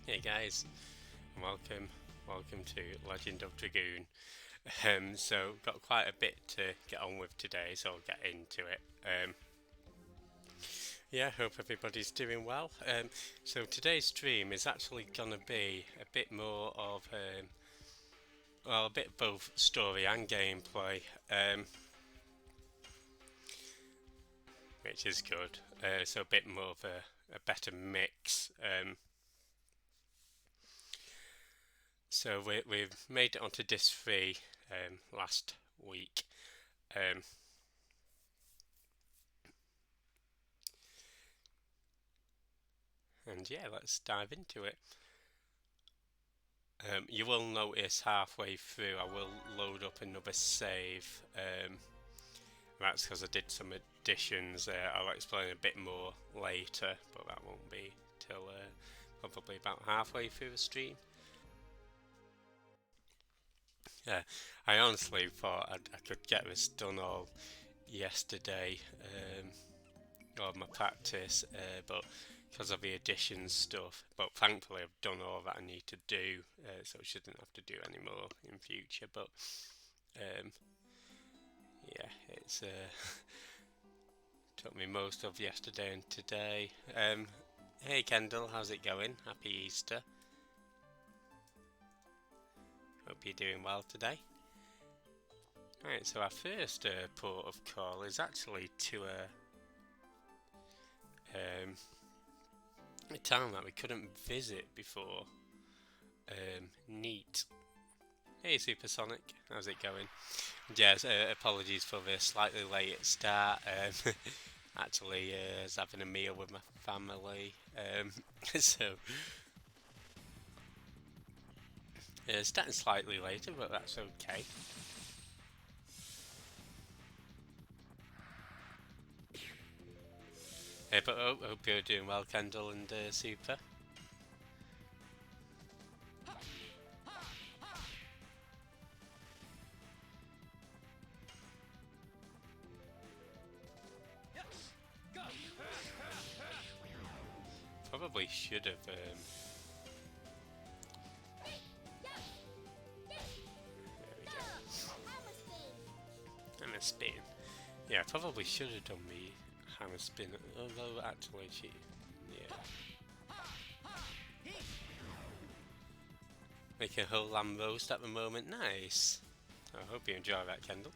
Hey guys, and welcome to Legend of Dragoon. So got quite a bit to get on with today, so I'll get into it. Yeah, hope everybody's doing well. So today's stream is actually gonna be a bit more of a bit both story and gameplay, which is good. So a bit more of a better mix. So we've made it onto disc 3 last week. Um, and yeah, let's dive into it. You will notice halfway through I will load up another save. That's because I did some additions. I'll explain a bit more later, but that won't be till probably about halfway through the stream. Yeah, I honestly thought I could get this done all yesterday, all my practice, but because of the additions stuff. But thankfully, I've done all that I need to do, so I shouldn't have to do any more in future. But um, yeah, it's took me most of yesterday and today. Hey Kendall, how's it going? Happy Easter. Hope you're doing well today. Right, so our first port of call is actually to a town that we couldn't visit before. Neat. Hey Supersonic, how's it going? Yes, apologies for the slightly late start. Actually, was having a meal with my family, so starting slightly later, but that's okay. But hope you're doing well, Kendall and Super. Probably should have. There we go. Hammer spin. Yeah, probably should have done the hammer spin. Although actually, yeah, making a whole lamb roast at the moment. Nice. I hope you enjoy that, Kendall.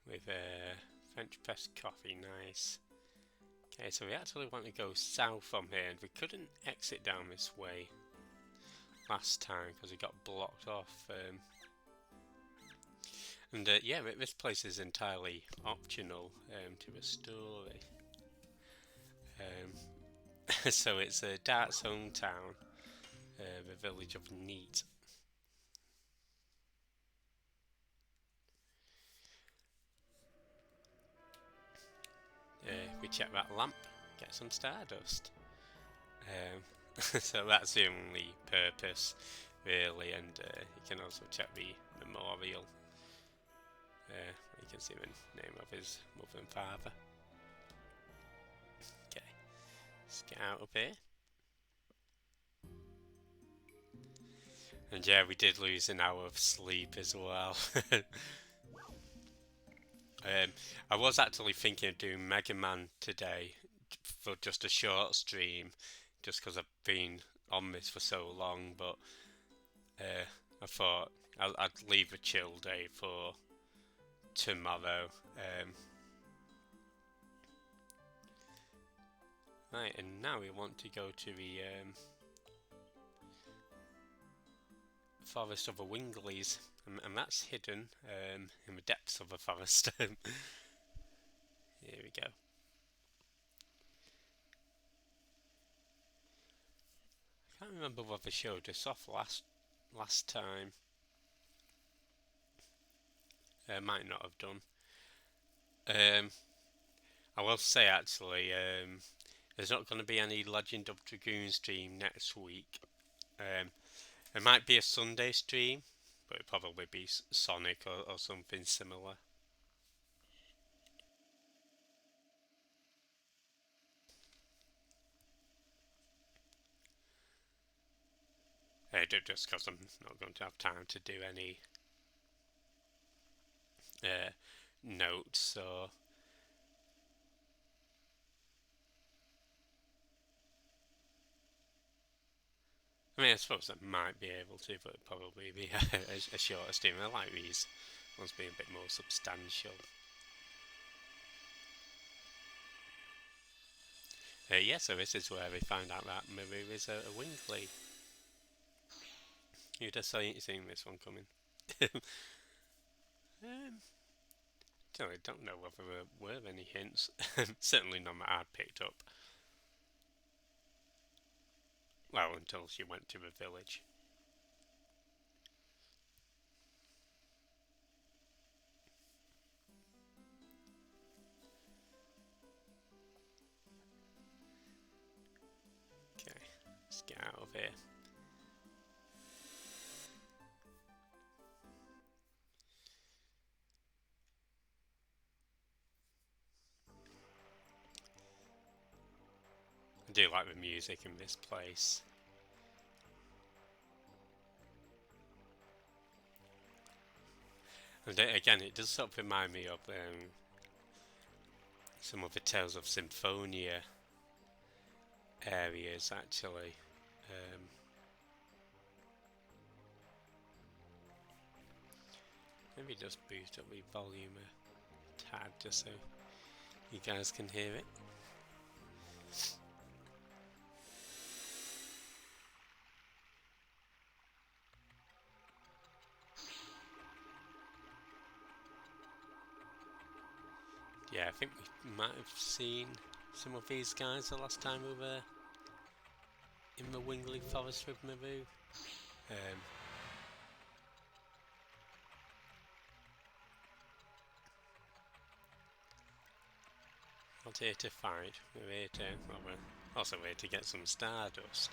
With French press coffee, nice. Okay, so we actually want to go south from here, and we couldn't exit down this way last time because we got blocked off. And yeah, this place is entirely optional to the story. So it's Dart's hometown, the village of Neat. We check that lamp, get some stardust. So that's the only purpose, really, and you can also check the memorial. You can see the name of his mother and father. Okay, let's get out of here. And yeah, we did lose an hour of sleep as well. I was actually thinking of doing Mega Man today for just a short stream, just because I've been on this for so long. But I thought I'd leave a chill day for tomorrow. Right, and now we want to go to the forest of the Wingleys, and that's hidden in the depths of the forest. Here we go. I can't remember whether they showed this off last time. Might not have done. I will say actually, there's not going to be any Legend of Dragoon stream next week. It might be a Sunday stream, but it'd probably be Sonic or something similar. Just because I'm not going to have time to do any uh, notes, so I mean, I suppose I might be able to, but it'd probably be a shorter stream. I like these ones being a bit more substantial. Yeah, so this is where we find out that Maru is a Wingley. You'd have seen this one coming. um, I don't know whether there were any hints. Certainly none that I'd picked up. Well, until she went to the village. Okay, let's get out of here. I do like the music in this place. And again, it does sort of remind me of some of the Tales of Symphonia areas, actually. Maybe just boost up the volume a tad just so you guys can hear it. Yeah, I think we might have seen some of these guys the last time we were in the Wingley Forest with Maru. Not here to fight, we're here to, well, we're also here to get some Stardust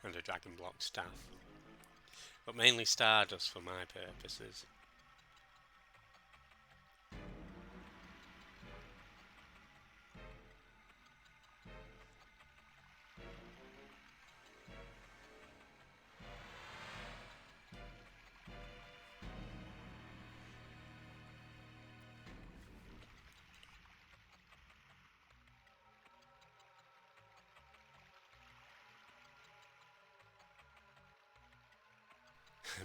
and a Dragon Block staff. But mainly Stardust for my purposes.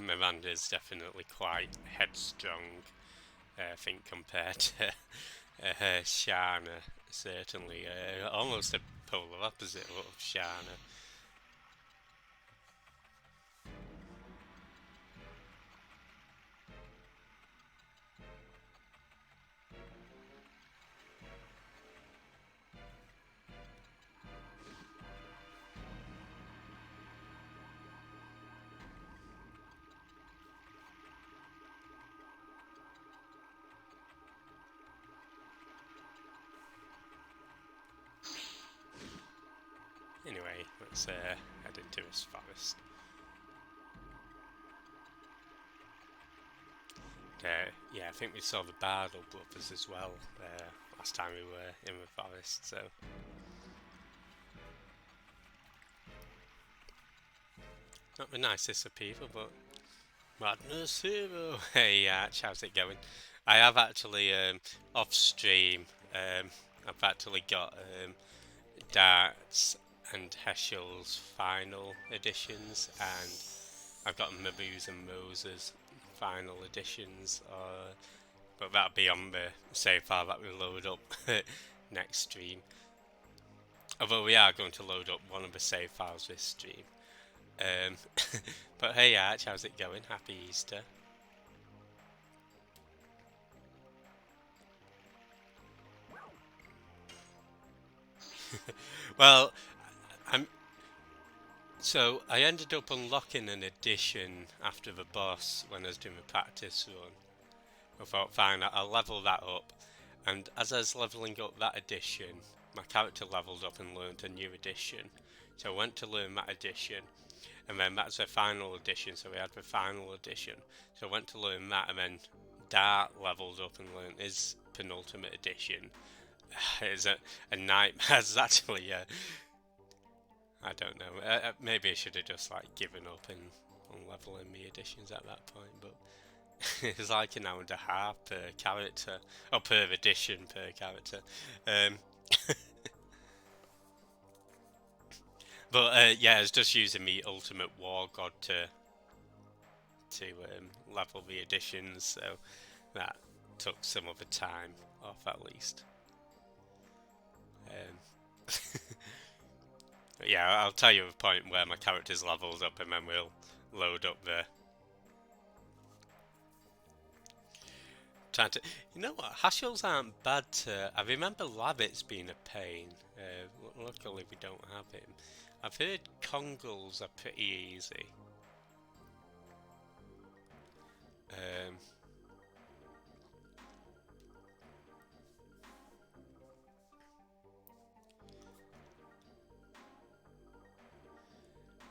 Miranda's definitely quite headstrong, I think, compared to Shana. Certainly, almost a polar opposite of Shana. Anyway, let's head into this forest. Yeah, I think we saw the Bardo brothers as well last time we were in the forest, so... Not the nicest of people, but... Madness Hero! Hey, Arch, how's it going? I have actually, off stream, I've actually got Darts and Heschel's final editions, and I've got Mabu's and Moses final editions, but that'll be on the save file that we load up next stream. Although we are going to load up one of the save files this stream. But hey Arch, how's it going? Happy Easter. Well, so I ended up unlocking an edition after the boss when I was doing the practice run. I thought, fine, I'll level that up. And as I was leveling up that edition, my character leveled up and learned a new edition. So I went to learn that edition, and then that's a final edition. So we had the final edition. So I went to learn that, and then Dart leveled up and learned his penultimate edition. It's a nightmare. It's actually, I don't know. Maybe I should have just like given up and on leveling the editions at that point, but it's like an hour and a half per character, or per edition per character. Um, but yeah, I was just using the Ultimate War God to level the editions, so that took some of the time off at least. But yeah, I'll tell you a point where my character's levels up, and then we'll load up the. Trying to, you know what? Hashels aren't bad to. I remember Labbits being a pain. Luckily, we don't have him. I've heard Kongals are pretty easy.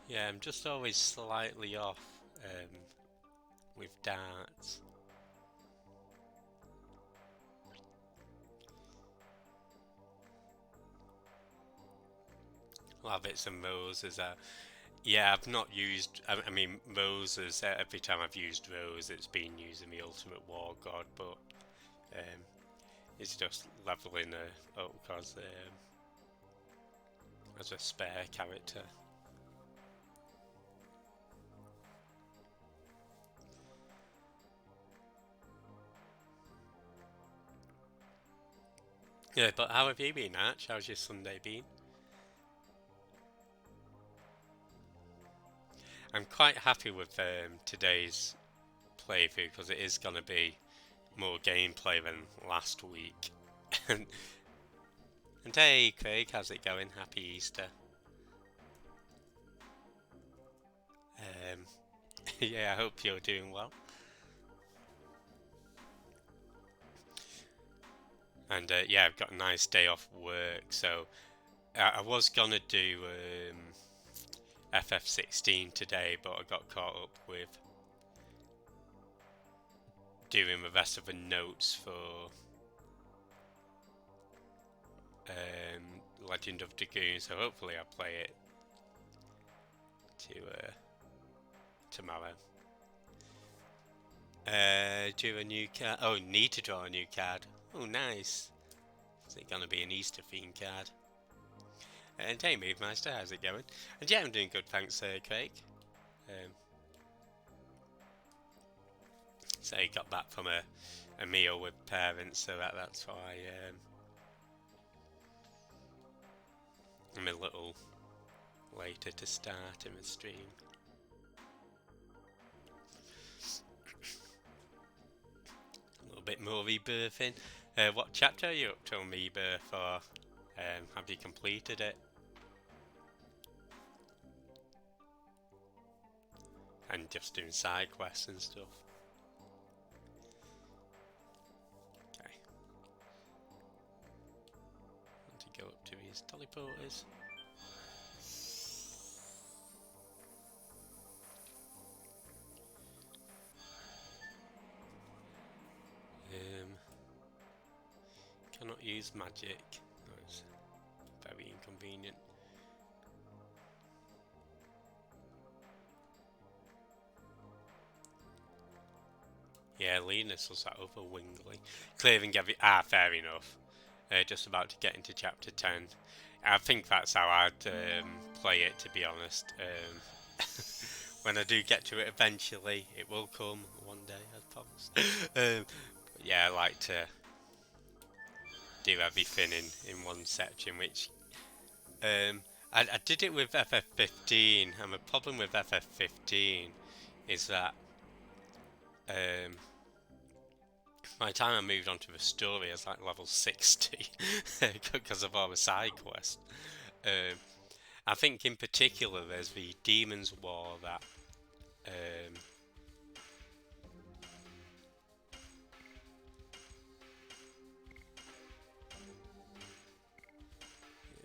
Yeah, I'm just always slightly off with darts. Labbits and Moses are. Yeah, I've not used. I mean, Moses. Every time I've used Rose, it's been using the Ultimate War God, but it's just leveling up because as a spare character. Yeah, but how have you been, Arch? How's your Sunday been? I'm quite happy with today's playthrough because it is going to be more gameplay than last week. And hey, Craig, how's it going? Happy Easter. Yeah, I hope you're doing well. And yeah, I've got a nice day off work, so I was gonna do FF16 today, but I got caught up with doing the rest of the notes for Legend of Dragoon, so hopefully I'll play it tomorrow. Do a new card. Oh, need to draw a new card. Oh, nice. Is it gonna be an Easter themed card? And hey, Movemeister, how's it going? And yeah, I'm doing good, thanks, Craig. So he got back from a meal with parents, so that's why I'm a little later to start in the stream. A little bit more rebirthing. What chapter are you up to on rebirth, or have you completed it? And just doing side quests and stuff. Okay. Want to go up to these teleporters. Cannot use magic. That's very inconvenient. Yeah, Linus was that other Wingly. Clearing every... fair enough. Just about to get into chapter 10. I think that's how I'd play it, to be honest. When I do get to it eventually, it will come one day, I promise. But yeah, I like to do everything in one section, which... I did it with FF15, and the problem with FF15 is that by the time I moved on to the story, I was like level 60 because of all the side quests. I think in particular there's the Demon's War that here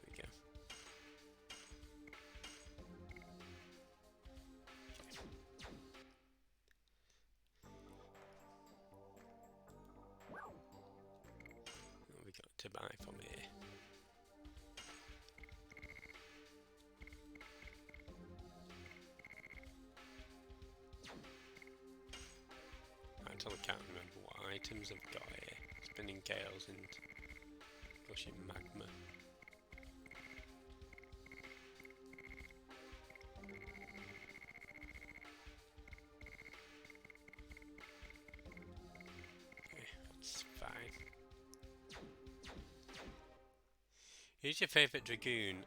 we go. to buy from here? I actually can't remember what items I've got here. Spinning gales and gushing magma. That's fine. Who's your favourite Dragoon?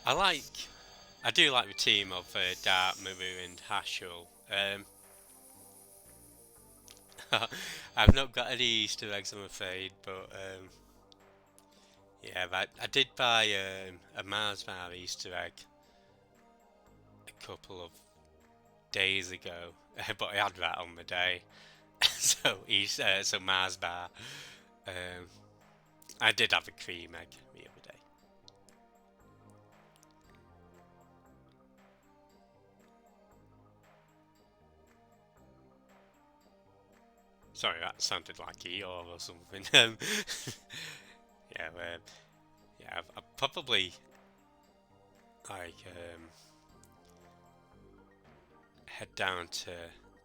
I do like the team of Dart, Maru and Hashul. I've not got any Easter eggs, I'm afraid, but yeah, but I did buy a Mars bar Easter egg a couple of days ago, but I had that on the day, so Mars bar. Um, I did have a cream egg the other day. Sorry, that sounded like Eeyore or something. Yeah, yeah, I've probably like head down to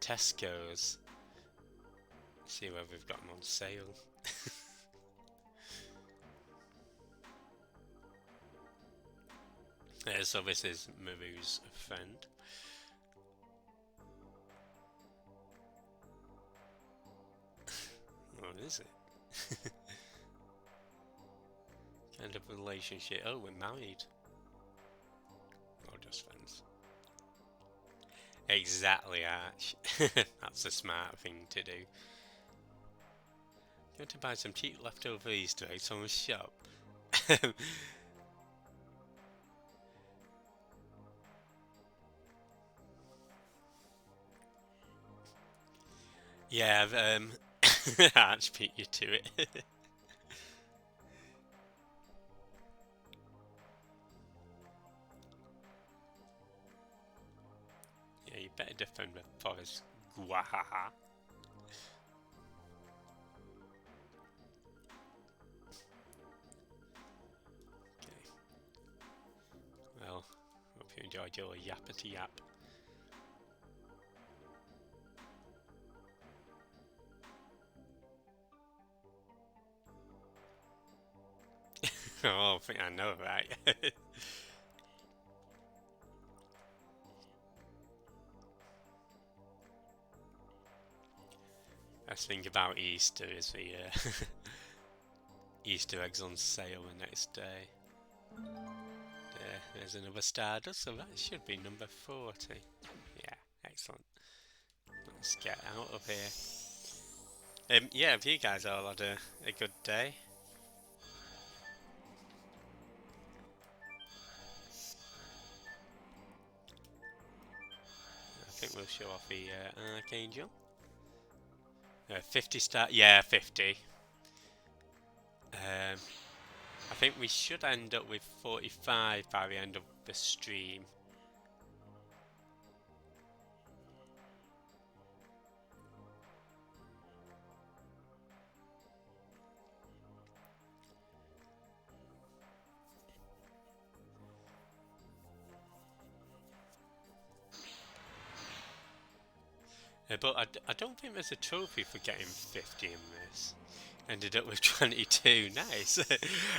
Tesco's, see whether we've got them on sale. So this is Maru's friend. What is it? Kind of relationship. Oh, we're married. Or just friends. Exactly, Arch. That's a smart thing to do. Going to buy some cheap leftover Easter eggs from a shop. Yeah, Arch beat you to it. Yeah, you better defend the forest. Gwahaha. Okay. Well, hope you enjoyed your yappity yap. Oh, I think I know, right? Best thing about Easter is the Easter eggs on sale the next day. There's another Stardust, so that should be number 40. Yeah, excellent. Let's get out of here. Yeah, have you guys all had a good day? I think we'll show off the Archangel. 50 star, yeah, 50. I think we should end up with 45 by the end of the stream. But I don't think there's a trophy for getting 50 in this. Ended up with 22. Nice.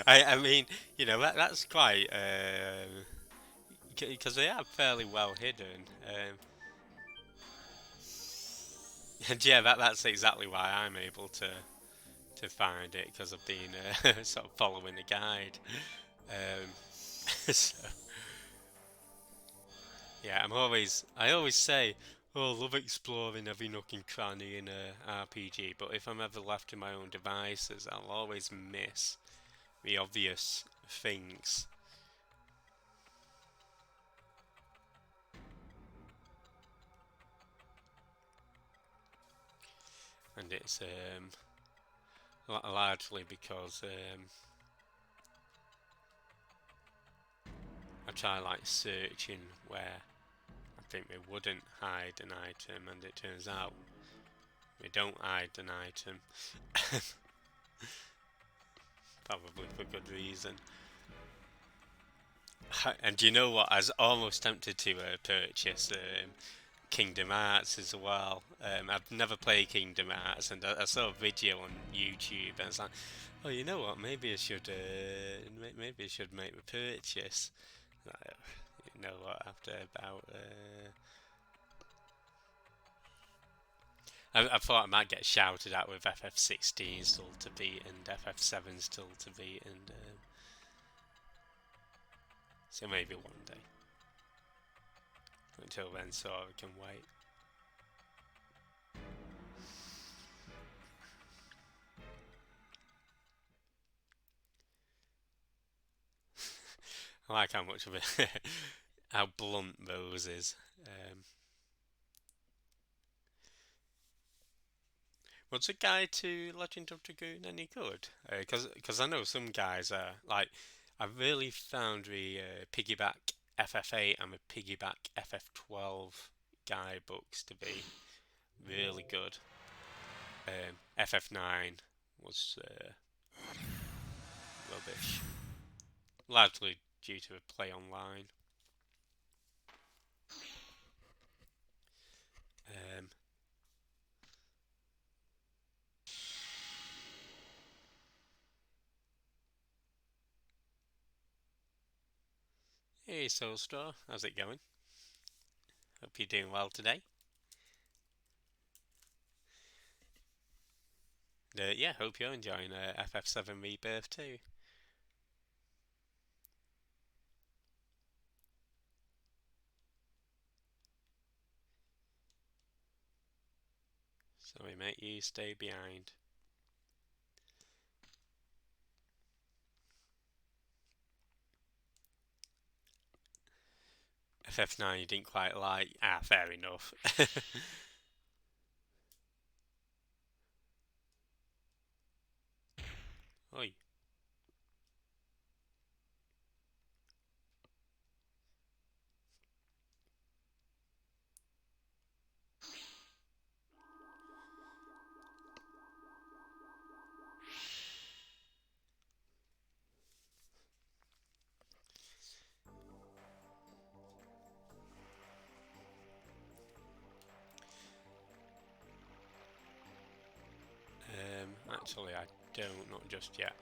I mean, you know, that's quite because they are fairly well hidden. And yeah, that's exactly why I'm able to find it, because I've been sort of following the guide. Um, so yeah, I always say, oh, I love exploring every nook and cranny in a RPG, but if I'm ever left to my own devices, I'll always miss the obvious things. And it's largely because I try like searching where I think they wouldn't hide an item, and it turns out they don't hide an item. Probably for good reason. And you know what? I was almost tempted to purchase Kingdom Hearts as well. I've never played Kingdom Hearts, and I saw a video on YouTube, and it's like, oh, you know what? Maybe I should make the purchase. Like, you know what? After about, I thought I might get shouted at with FF16 still to beat and FF7 still to beat, and so maybe one day. Until then, so I can wait. I like how much of it, how blunt Rose is. Was the guide to Legend of Dragoon any good? Because I know some guys are like, I've really found the piggyback FF8 and the piggyback FF12 guide books to be really good. FF9 was rubbish, largely due to a play online. Um, hey, Soulstar, how's it going? Hope you're doing well today. Yeah, hope you're enjoying FF7 Rebirth too. Sorry, mate, you stay behind. FF9 you didn't quite like. Ah, fair enough. Oi. Actually, I don't, not just yet.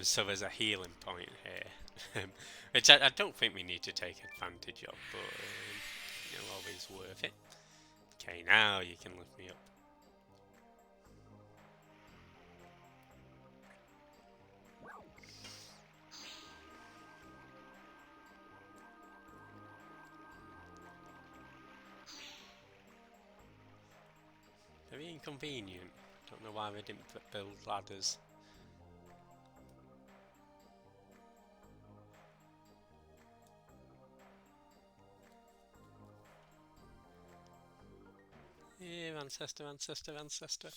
So there's a healing point here, which I don't think we need to take advantage of, but always worth it. Okay, now you can lift me up. Very inconvenient. Don't know why they didn't build ladders. Here, ancestor, ancestor, ancestor.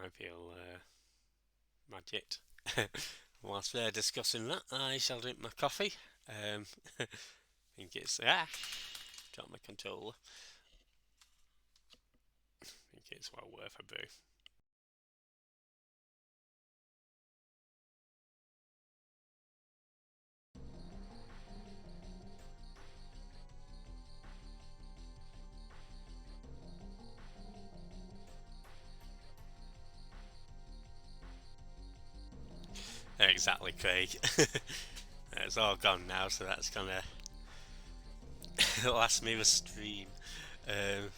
I feel magic. Whilst they're discussing that, I shall drink my coffee. I think it's got my controller. I think it's well worth a brew. Exactly, Craig. It's all gone now, so that's gonna last me the stream. Um,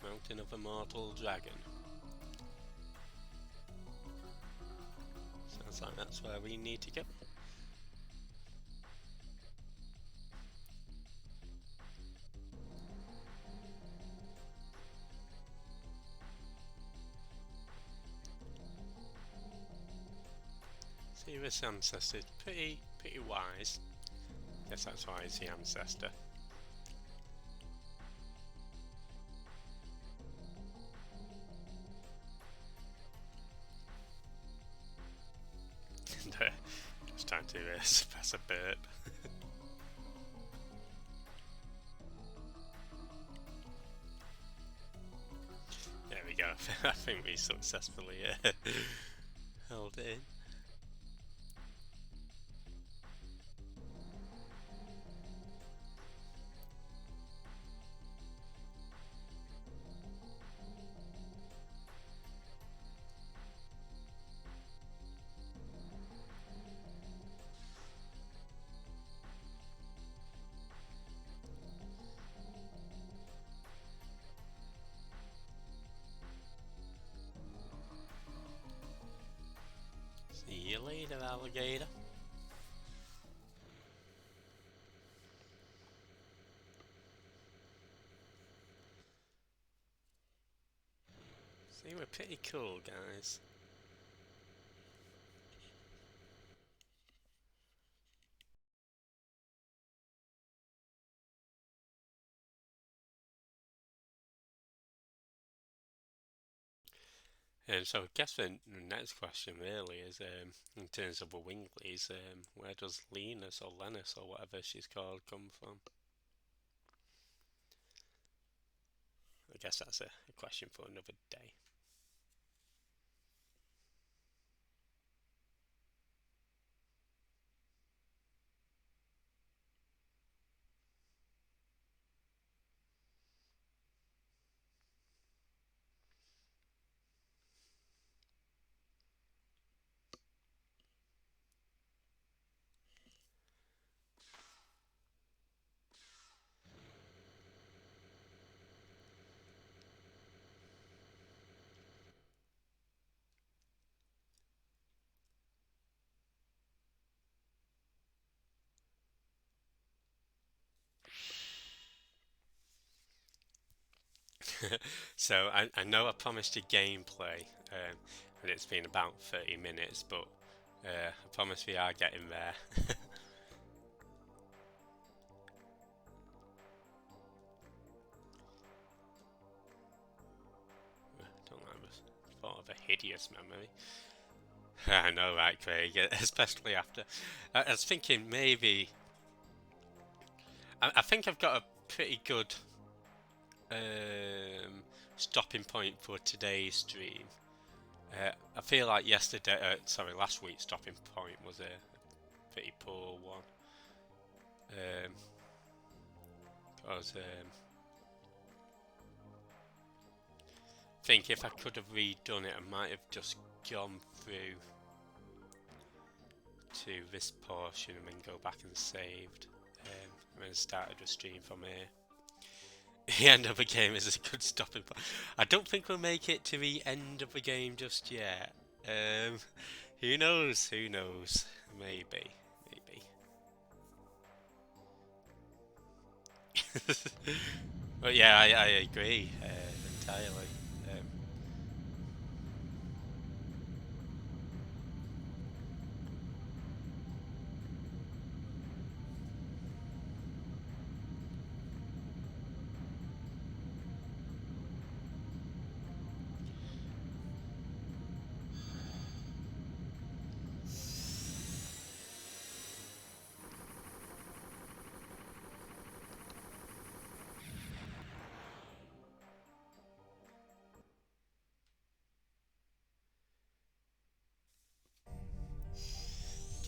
Mountain of Immortal Dragon. Sounds like that's where we need to go. See, this ancestor's pretty wise. Guess that's why he's the ancestor. to suppress a burp. There we go. I think we successfully held it in. See you later, alligator. See, we're pretty cool, guys. And so I guess the next question really is, in terms of the Winglies, where does Linus or Lennis or whatever she's called come from? I guess that's a question for another day. So I know I promised you gameplay, and it's been about 30 minutes, but I promise we are getting there. Don't like this. Thought of a hideous memory. I know, right, Craig? Especially after. I was thinking maybe. I think I've got a pretty good stopping point for today's stream. I feel like last week's stopping point was a pretty poor one. I think if I could have redone it, I might have just gone through to this portion and then go back and saved, and then started the stream from here. The end of the game is a good stopping point. I don't think we'll make it to the end of the game just yet. Who knows? Who knows? Maybe. But yeah, I agree entirely.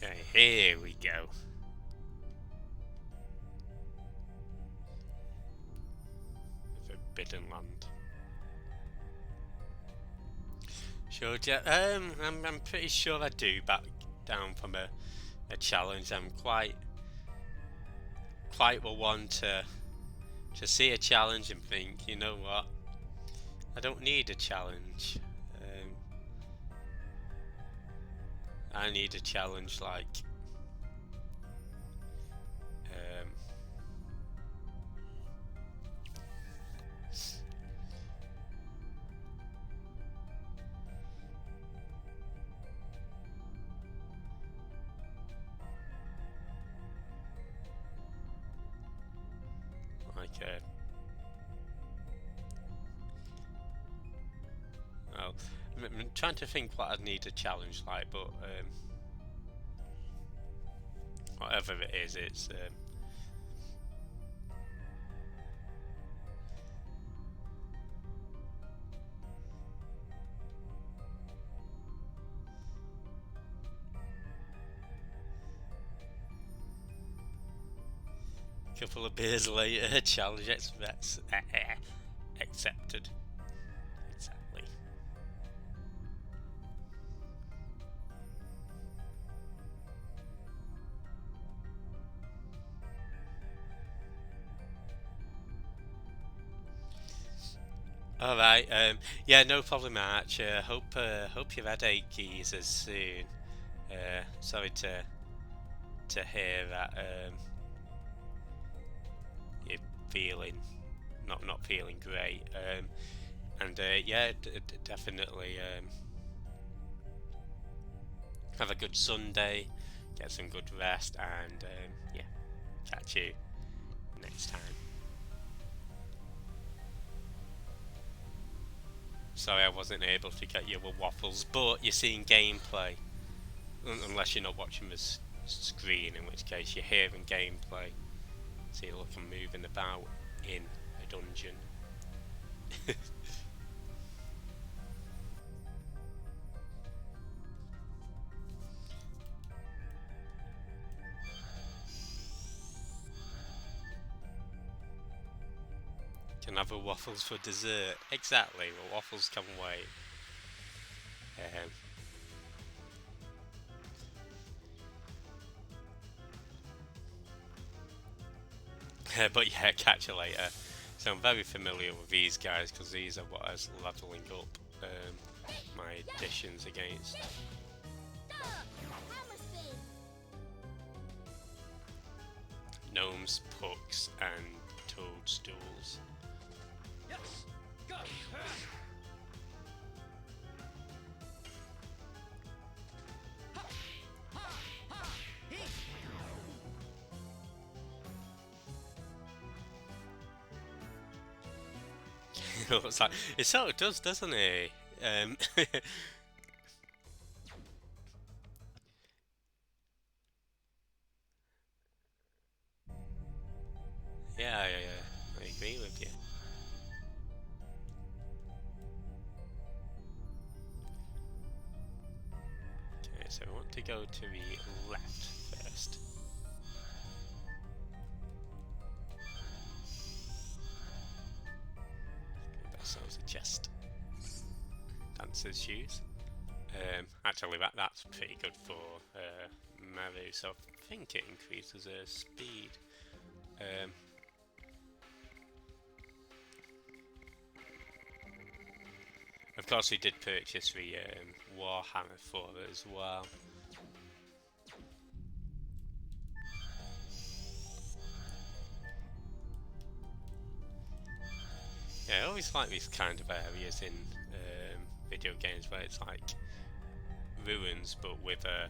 Okay, here we go. Forbidden Land. Sure, I'm pretty sure I do back down from a challenge. I'm quite the one to see a challenge and think, you know what, I don't need a challenge. I need a challenge like well, I'm trying to think what I'd need a challenge like, but whatever it is, it's a couple of beers later, challenge accepted. Exactly. All right. Yeah, no problem, Arch. Hope your headache eases soon. Sorry to hear that. You're feeling not feeling great. And yeah, definitely have a good Sunday. Get some good rest, and yeah, catch you next time. Sorry I wasn't able to get you with waffles, but you're seeing gameplay. Unless you're not watching the screen, in which case you're hearing gameplay. So you look, I'm moving about in a dungeon. Can have a waffles for dessert. Exactly, well, waffles can wait. But yeah, catch you later. So I'm very familiar with these guys because these are what I was leveling up my additions against. Gnomes, pucks, and toadstools. It's like, it sort of does, doesn't it? Yeah, I agree with you. Okay, so we want to go to the left first. Give ourselves a chest. Dancer's shoes. Actually, that's pretty good for Maru, so I think it increases her speed. Of course, we did purchase the Warhammer for it as well. Yeah, I always like these kind of areas in video games where it's like ruins but with a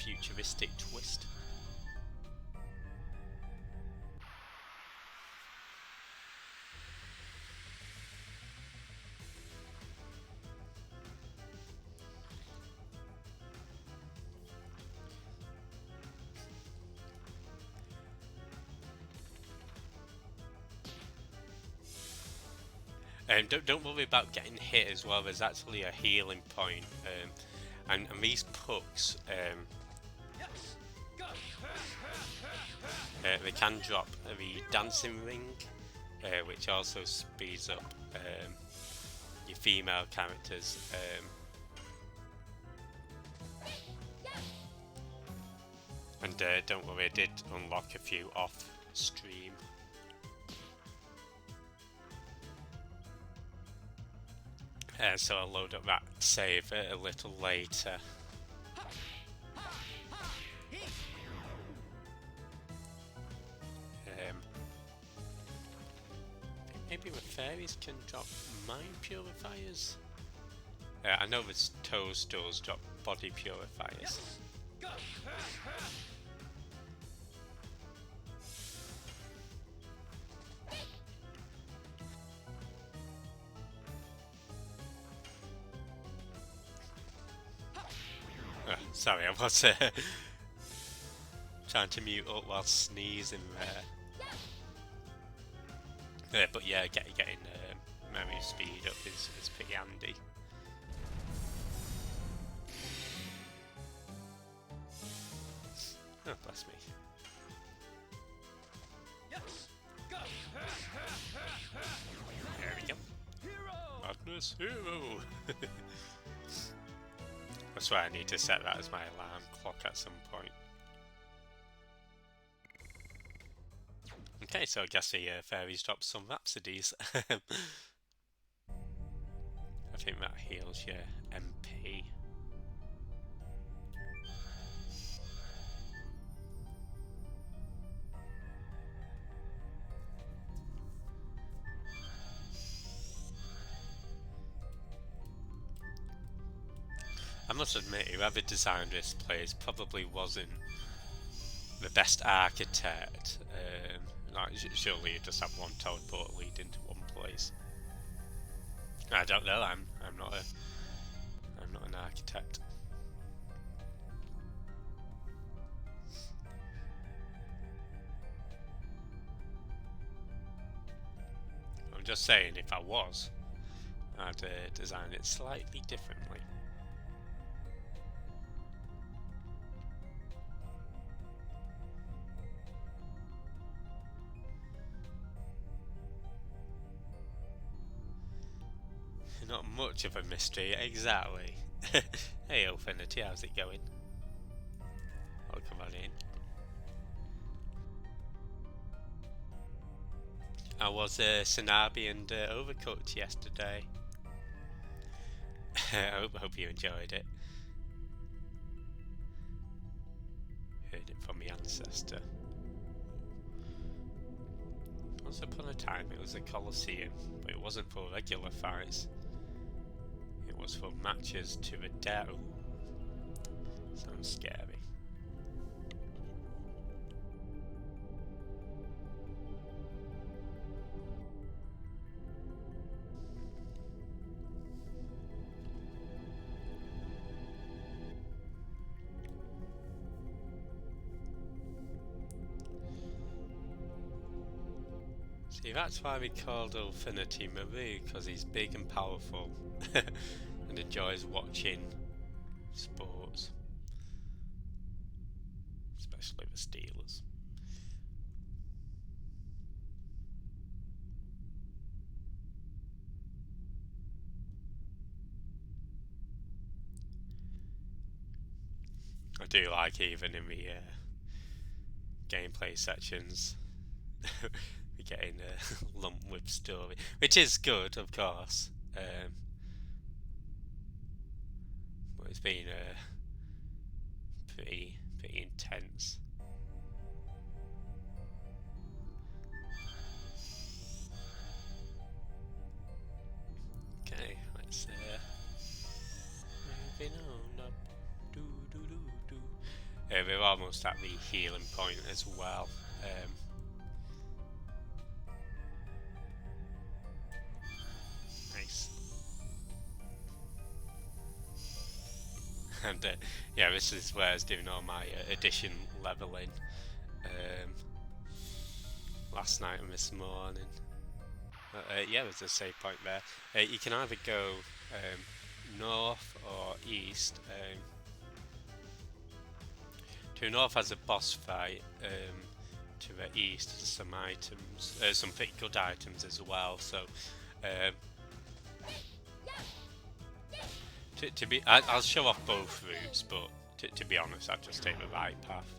futuristic twist. Don't worry about getting hit as well. There's actually a healing point, and these pucks, they can drop the dancing ring, which also speeds up your female characters. And don't worry, I did unlock a few off stream. So I'll load up that save a little later. Maybe the fairies can drop mind purifiers? I know the toadstools drop body purifiers. Sorry, I was trying to mute up while sneezing there. But yeah, getting memory speed up is pretty handy. Oh, bless me. There we go. Madness Hero! I swear I need to set that as my alarm clock at some point. Okay, so I guess the fairies dropped some rhapsodies. I think that heals your MP. I must admit, whoever designed this place probably wasn't the best architect. Like, surely you just have one teleport leading to one place. I don't know. I'm not an architect. I'm just saying, if I was, I'd design it slightly differently. Not much of a mystery, exactly. Hey, Infinity, how's it going? Oh, come on in. I was Sanabi and Overcooked yesterday. I hope you enjoyed it. Heard it from my ancestor. Once upon a time it was a Colosseum, but it wasn't for regular fights. It was for matches to the death. Sounds scary. See, that's why we called Infinity Marie, because he's big and powerful and enjoys watching sports, especially the Steelers. I do like, even in the gameplay sections, we're getting lumped with story, which is good, of course. But it's been pretty intense. Okay, let's moving on up. We're almost at the healing point as well. Nice. And yeah, this is where I was doing all my addition leveling last night and this morning. Yeah, there's a save point there. You can either go north or east. To north has a boss fight. To the east has some items, some pretty good items as well. So, I'll show off both routes, but to be honest, I'd just take the right path.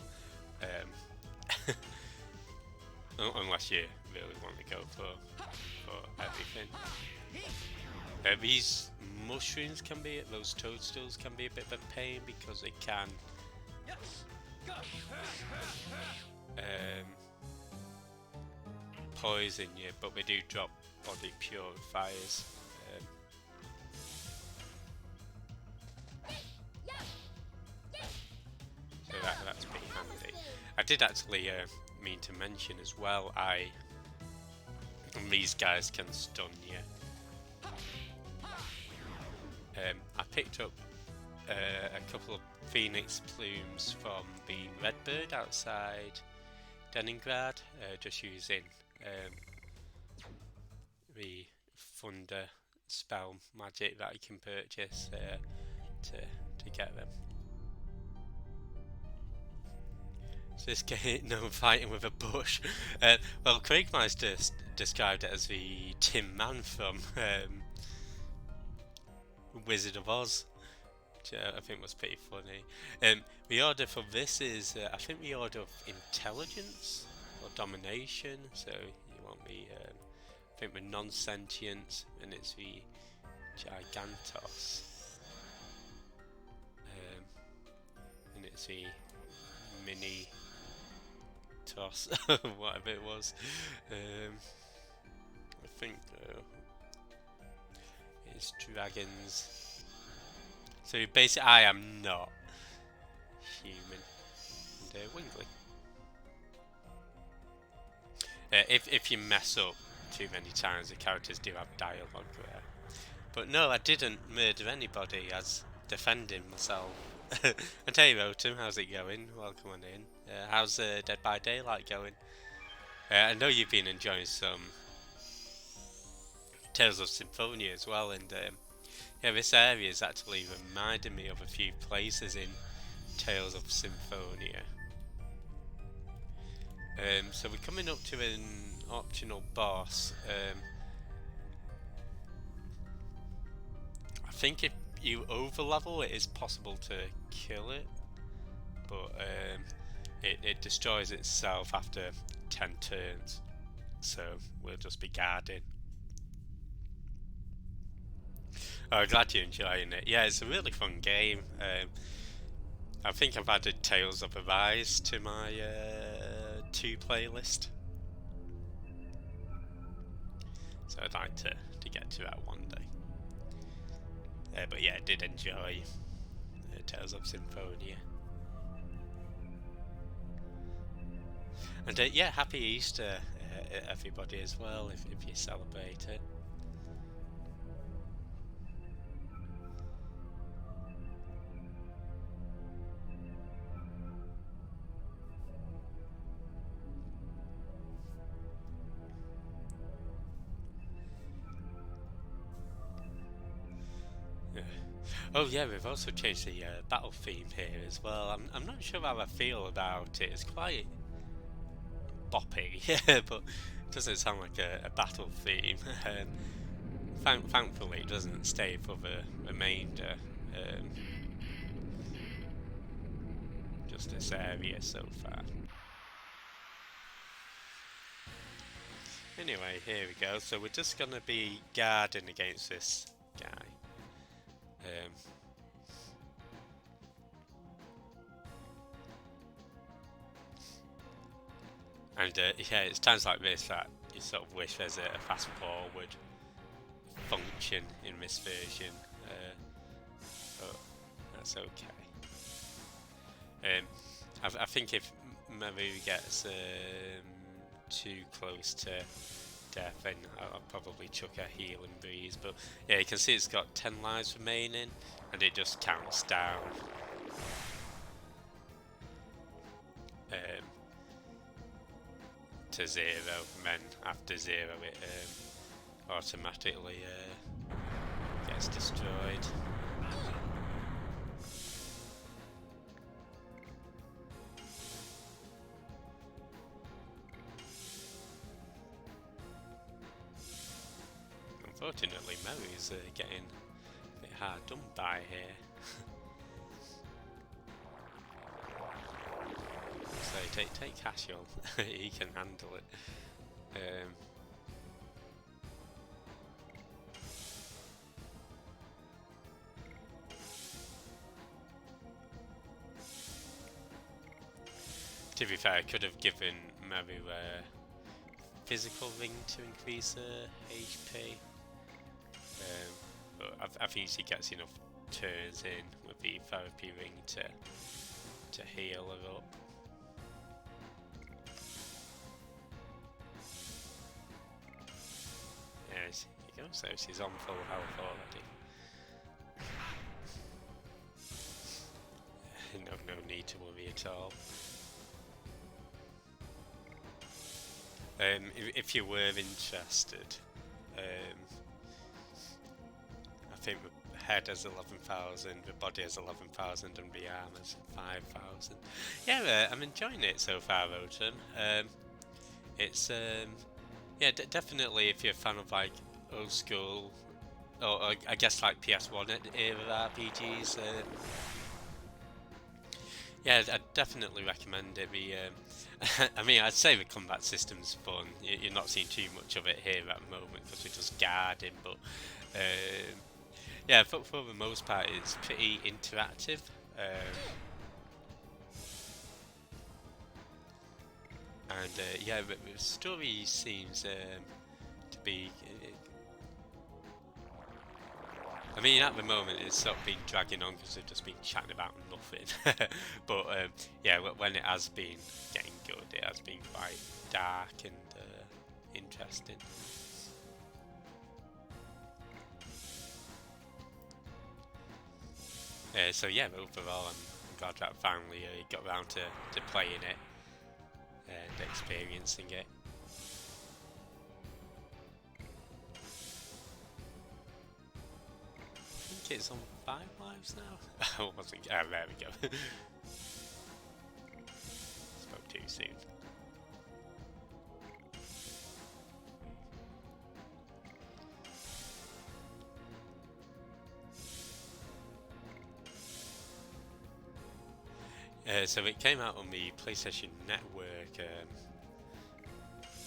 Unless you really want to go for everything. These mushrooms can be, those toadstools can be a bit of a pain because they can poison you, but they do drop body purifiers. So that's pretty handy. I did actually mean to mention as well, these guys can stun you. I picked up a couple of phoenix plumes from the redbird outside Leningrad, just using the thunder spell magic that you can purchase to get them. So this game, no fighting with a bush. Well, Craigmeister described it as the Tin Man from Wizard of Oz, which I think was pretty funny. The order for this is, I think the order of intelligence or domination. So you want the, I think the non-sentient, and it's the Gigantos, and it's the mini toss, whatever it was. I think it's dragons. So basically, I am not human. And Wingly. If you mess up too many times, the characters do have dialogue. But no, I didn't murder anybody as defending myself. And hey Rotom, how's it going? Welcome on in. How's Dead by Daylight going? I know you've been enjoying some Tales of Symphonia as well, and yeah, this area is actually reminding me of a few places in Tales of Symphonia. So we're coming up to an optional boss. I think if you overlevel, it is possible to kill it, but it destroys itself after 10 turns, so we'll just be guarding. Oh, glad you're enjoying it. Yeah, it's a really fun game. I think I've added Tales of Arise to my 2 playlist, so I'd like to get to that one day. But yeah, I did enjoy Tales of Symphonia. And yeah, happy Easter everybody as well, if you celebrate it. Oh yeah, we've also changed the battle theme here as well. I'm not sure how I feel about it. It's quite boppy, but it doesn't sound like a battle theme. Thankfully, it doesn't stay for the remainder. Just this area so far. Anyway, here we go. So we're just gonna be guarding against this guy. And yeah, it's times like this that you sort of wish there's a fast forward function in this version, but that's okay. I think if Maru gets too close to death, then I'll probably chuck a healing breeze. But yeah, you can see it's got 10 lives remaining, and it just counts down. To 0, and then after 0 it automatically gets destroyed. Unfortunately, Mary's getting a bit hard done by here. So take Casual, he can handle it. To be fair, I could have given Maru a physical ring to increase her HP, but I think she gets enough turns in with the therapy ring to heal her up. Yes, you go, so she's on full health already. no need to worry at all. If you were interested, I think the head has 11,000, the body has 11,000, and the arm has 5,000. Yeah, I'm enjoying it so far, Rotom. It's yeah, definitely if you're a fan of like old school, or I guess like PS1 era RPGs. Yeah, I'd definitely recommend it. I mean, I'd say the combat system's fun. You're not seeing too much of it here at the moment because we're just guarding, but yeah, for the most part, it's pretty interactive. And yeah, the story seems to be. I mean, at the moment, it's sort of been dragging on because they've just been chatting about nothing. But yeah, when it has been getting good, it has been quite dark and interesting. So yeah, overall, I'm glad that I finally got around to playing it and experiencing it. I think it's on 5 lives now. Oh, wasn't. Oh, there we go. Spoke too soon. So it came out on the PlayStation Network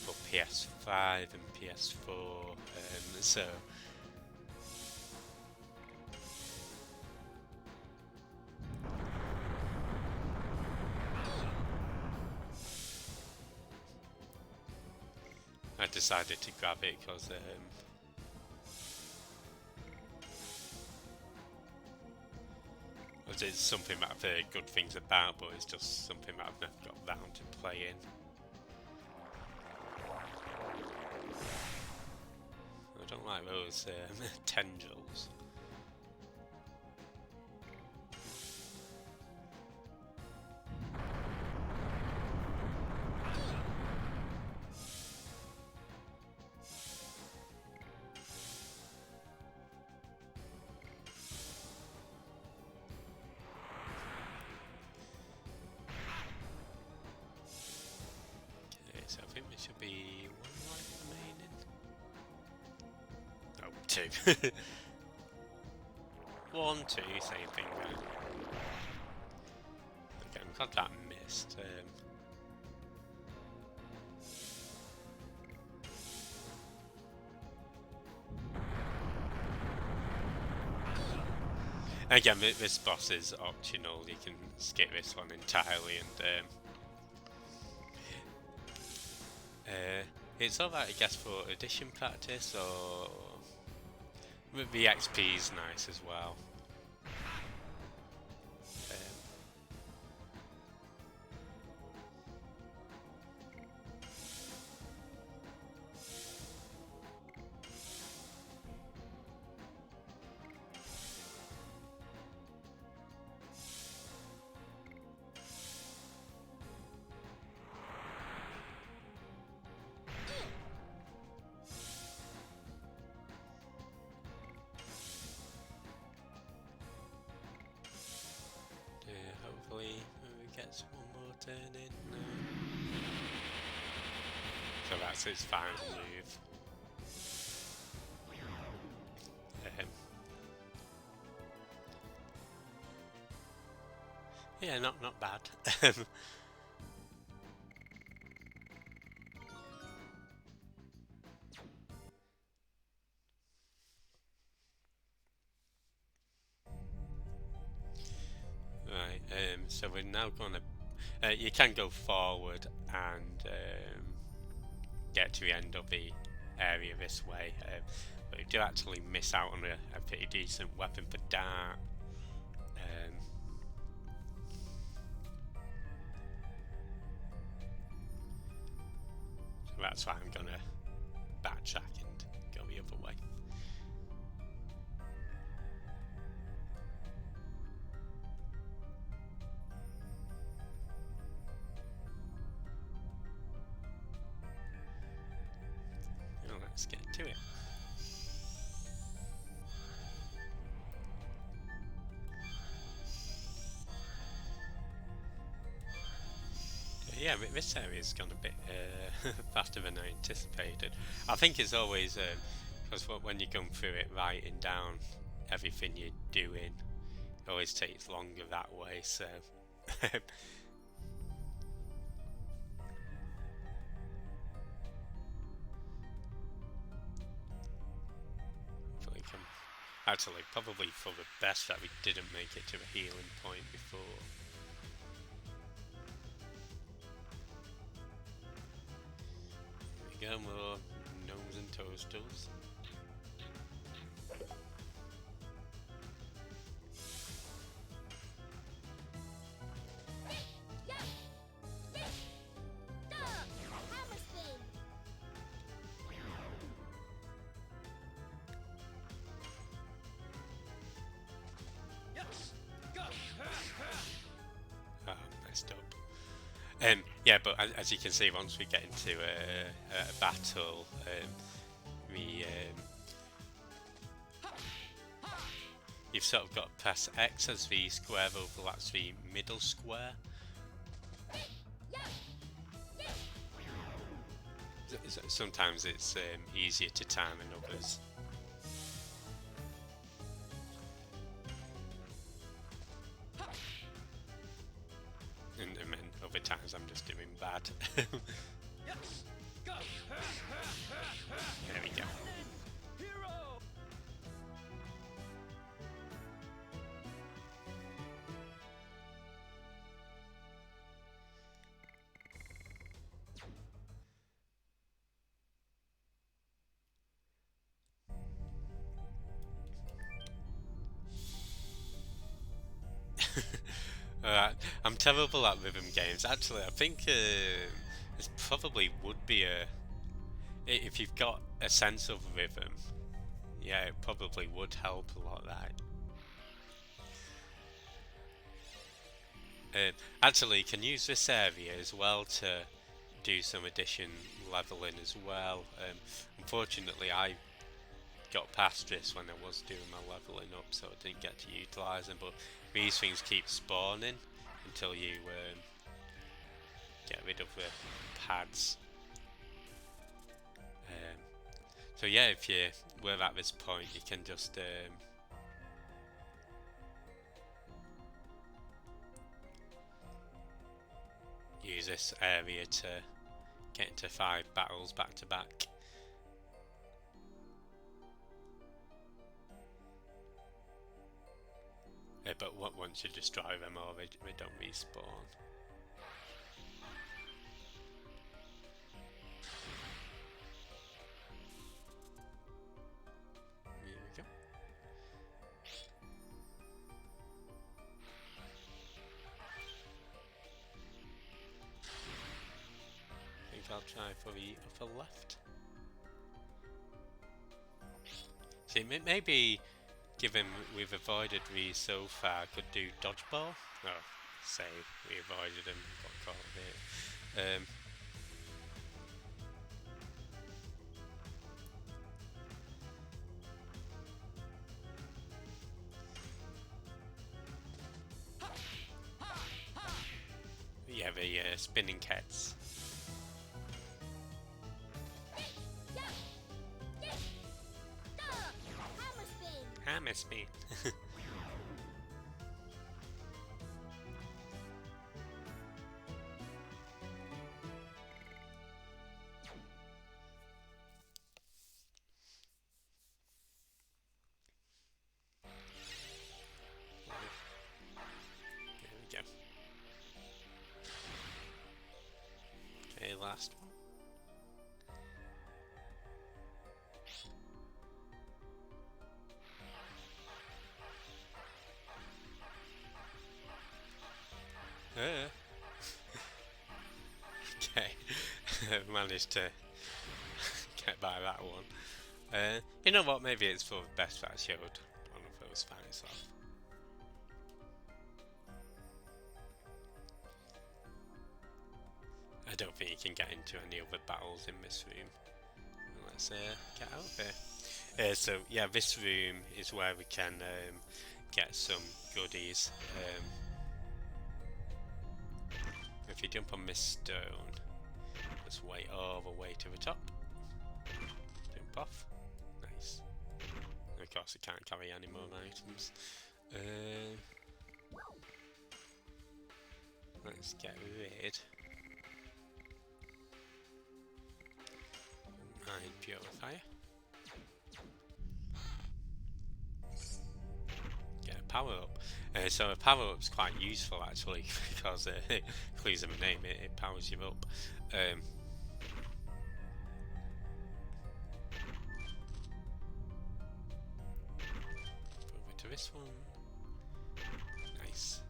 for PS5 and PS4. So I decided to grab it because it's something that I've heard good things about, but it's just something that I've never got round to playing. I don't like those tendrils. So I think there should be 1 life remaining. Oh, 2. 1, 2, same thing there. Okay, I'm glad that missed. Again, this boss is optional. You can skip this one entirely, and it's alright, I guess, for addition practice, or the XP is nice as well. Hopefully we get one more turn in. No. So that's his final move. Yeah, not bad. Right, so we're now going to... you can go forward and get to the end of the area this way, but you do actually miss out on a pretty decent weapon for dart. So that's why I'm going to backtrack and go the other way. let's get to it. Yeah, this area's gone a bit faster than I anticipated. I think it's always because when you're going through it, writing down everything you're doing, it always takes longer that way. So hopefully can actually probably for the best that we didn't make it to a healing point before. Here we go, more gnomes and toasters. Messed up. Yeah, but as you can see, once we get into a battle, you've sort of got to press X as the square overlaps the middle square. Sometimes it's easier to time than others. And then other times I'm just doing bad. There we go. I'm terrible at rhythm games. Actually, I think this probably would be if you've got a sense of rhythm, yeah, it probably would help a lot, right? Actually, you can use this area as well to do some addition leveling as well. Unfortunately, I got past this when I was doing my leveling up, so I didn't get to utilise them, but these things keep spawning until you get rid of the pads. So yeah, if you were at this point, you can just use this area to get into 5 battles back to back. But once you destroy them all, they don't respawn. Here we go. I think I'll try for the upper left. See, maybe given we've avoided these so far, could do dodgeball. Oh, say we avoided them, got caught there. Yeah, the spinning cats. Hammer spin. There we go. Okay, last one. Okay, managed to get by that one. You know what? Maybe it's for the best that I showed one of those fights off. I don't think you can get into any other battles in this room let's get out of here. So yeah, this room is where we can get some goodies. If you jump on this stone, just wait all the way to the top. Jump off. Nice. Of course, I can't carry any more items. Let's get rid. Mine purifier. Get a power up. So a power up is quite useful actually because it clues in the name. It powers you up. Over to this one. Nice.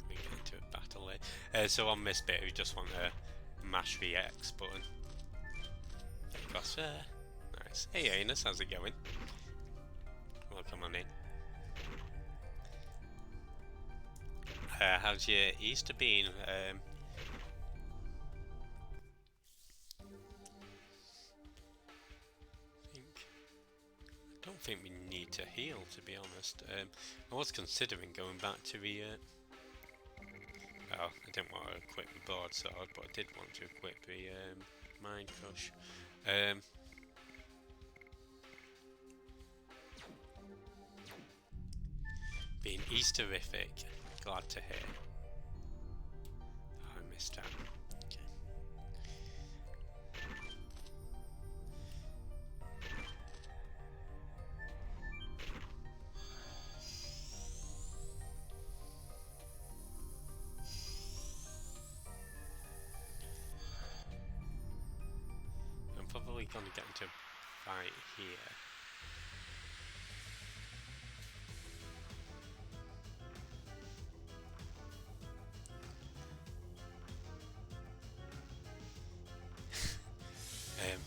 We get into a battle here. So on this bit, we just want to mash the X button. Get across there. Nice. Hey Anus, how's it going? Welcome on in. How's your Easter been? I don't think we need to heal, to be honest. I was considering going back to the well, I didn't want to equip the board sword, but I did want to equip the Mind Crush. Being Easterific, glad to hear. Oh, I missed that. Okay. I'm probably going to get into a fight here.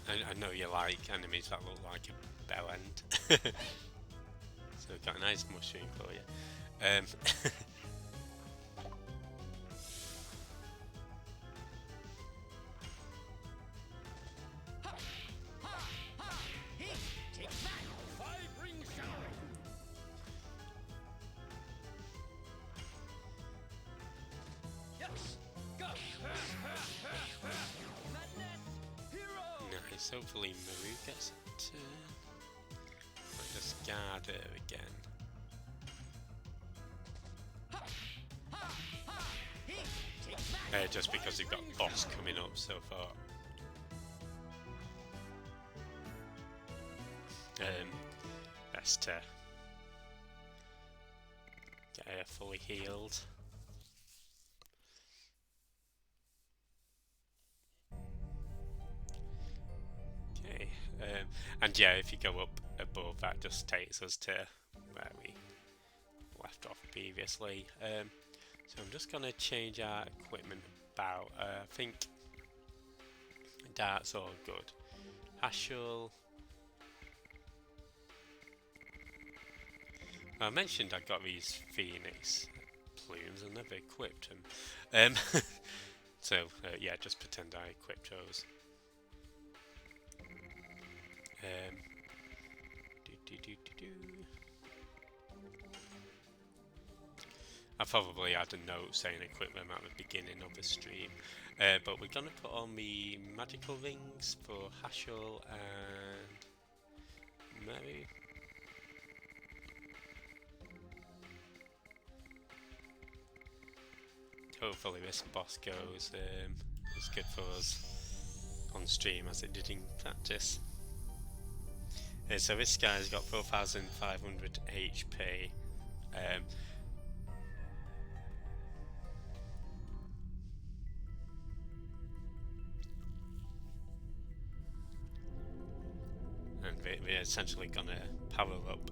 I know you like enemies that look like a bell end. So we've got a nice mushroom for you. Nice, hopefully Maru gets it. I'll just guard her again. Just because we've got boss coming up so far. Best to get her fully healed. Okay, and yeah, if you go up above, that just takes us to where we left off previously. So I'm just going to change our equipment about. I think that's all good. Hashul. I mentioned I got these Phoenix plumes. I never equipped them. So yeah, just pretend I equipped those. I probably had a note saying equip them at the beginning of the stream, but we're gonna put on the magical rings for Hashul and Mary. Hopefully this boss goes as good for us on stream as it did in practice. So this guy's got 4,500 HP. And we're essentially gonna power up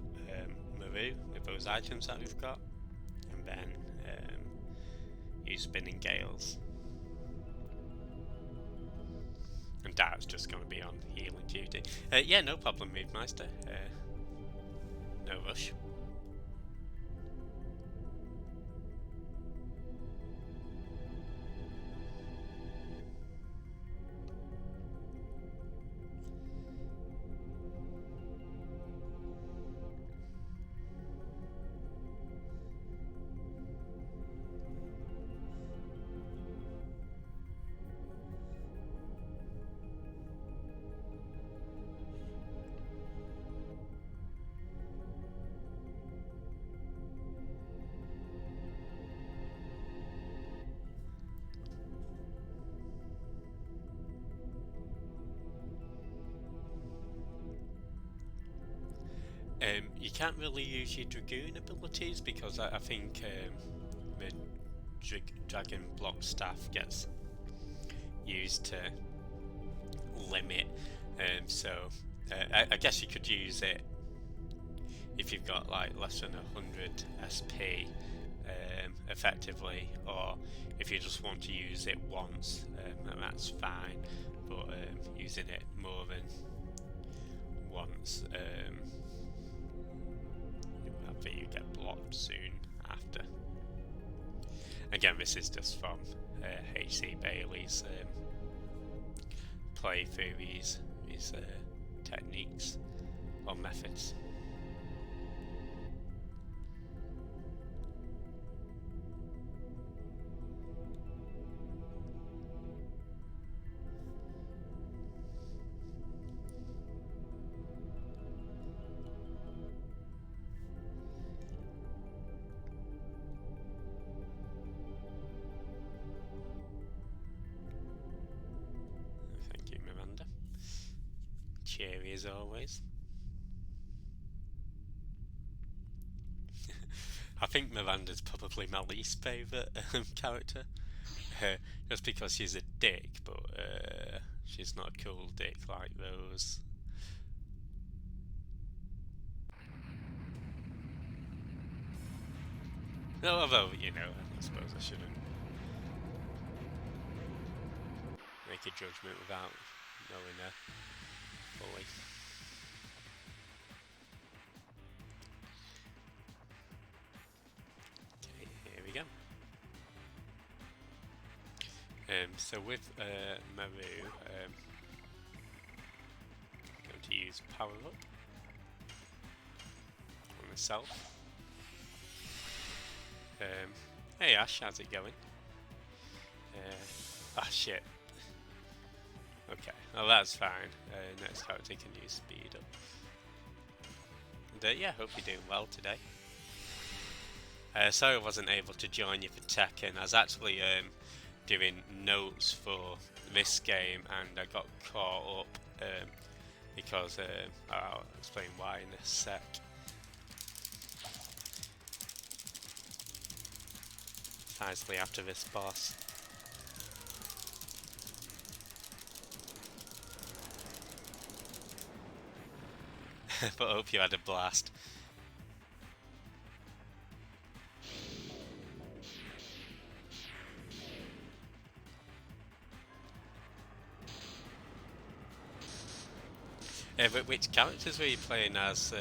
Maru with those items that we've got, and then use spinning gales. And Dart's just going to be on healing duty. Yeah, no problem, Movemeister. No rush. you can't really use your Dragoon abilities because I think the Dragon Block Staff gets used to limit. I guess you could use it if you've got like less than 100 SP effectively, or if you just want to use it once, and that's fine. But using it more than once, I think you get blocked soon after. Again, this is just from HC Bailey's play through these techniques or methods. Thank you, Miranda. Cheery as always. I think Miranda's probably my least favourite character. Just because she's a dick, but she's not a cool dick like Rose. No, although, you know, I suppose I shouldn't make a judgment without knowing her fully. Okay, here we go. So with Maru, I'm going to use Power Up on myself. Hey Ash, how's it going? Shit. Okay, well that's fine. Next character can use speed up. And yeah, hope you're doing well today. Sorry I wasn't able to join you for Tekken. I was actually doing notes for this game and I got caught up because I'll explain why in a sec. Nicely after this boss. But I hope you had a blast. But which characters were you playing as?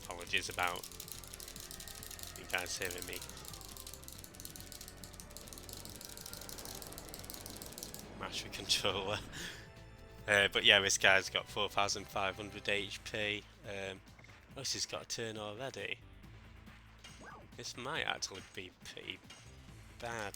Apologies about you guys hearing me. Mash the controller. But yeah, this guy's got 4,500 HP. Oh, she's got a turn already. This might actually be pretty bad.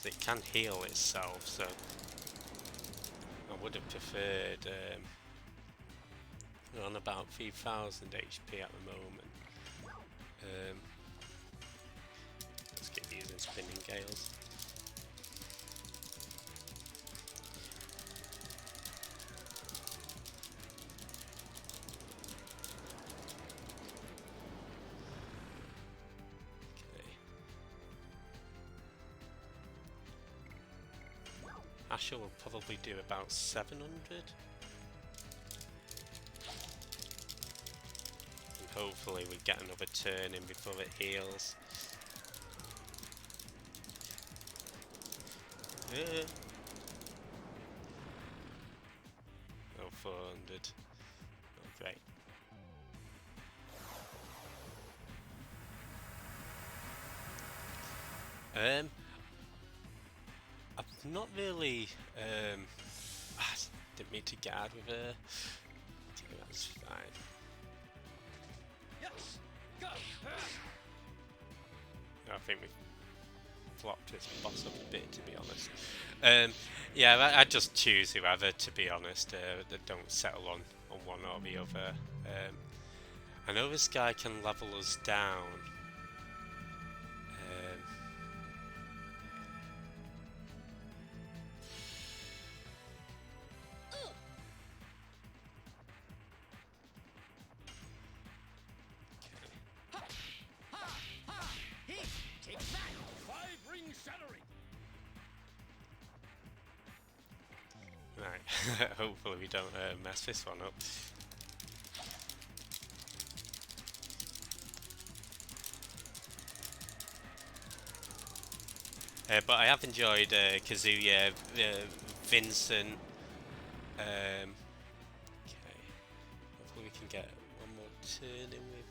It can heal itself, so I would have preferred we're on about 3,000 HP at the moment. Let's get using spinning gales. Asher will probably do about 700. And hopefully we get another turn in before it heals. Oh, 400. Oh, great. I've not really didn't mean to guard with her. Okay, that's fine. I think we flopped this boss up a bit, to be honest. Yeah, I'd just choose whoever, to be honest. That don't settle on one or the other. I know this guy can level us down. Right, hopefully we don't mess this one up. But I have enjoyed Kazuya, Vincent. Okay, hopefully we can get one more turn in with.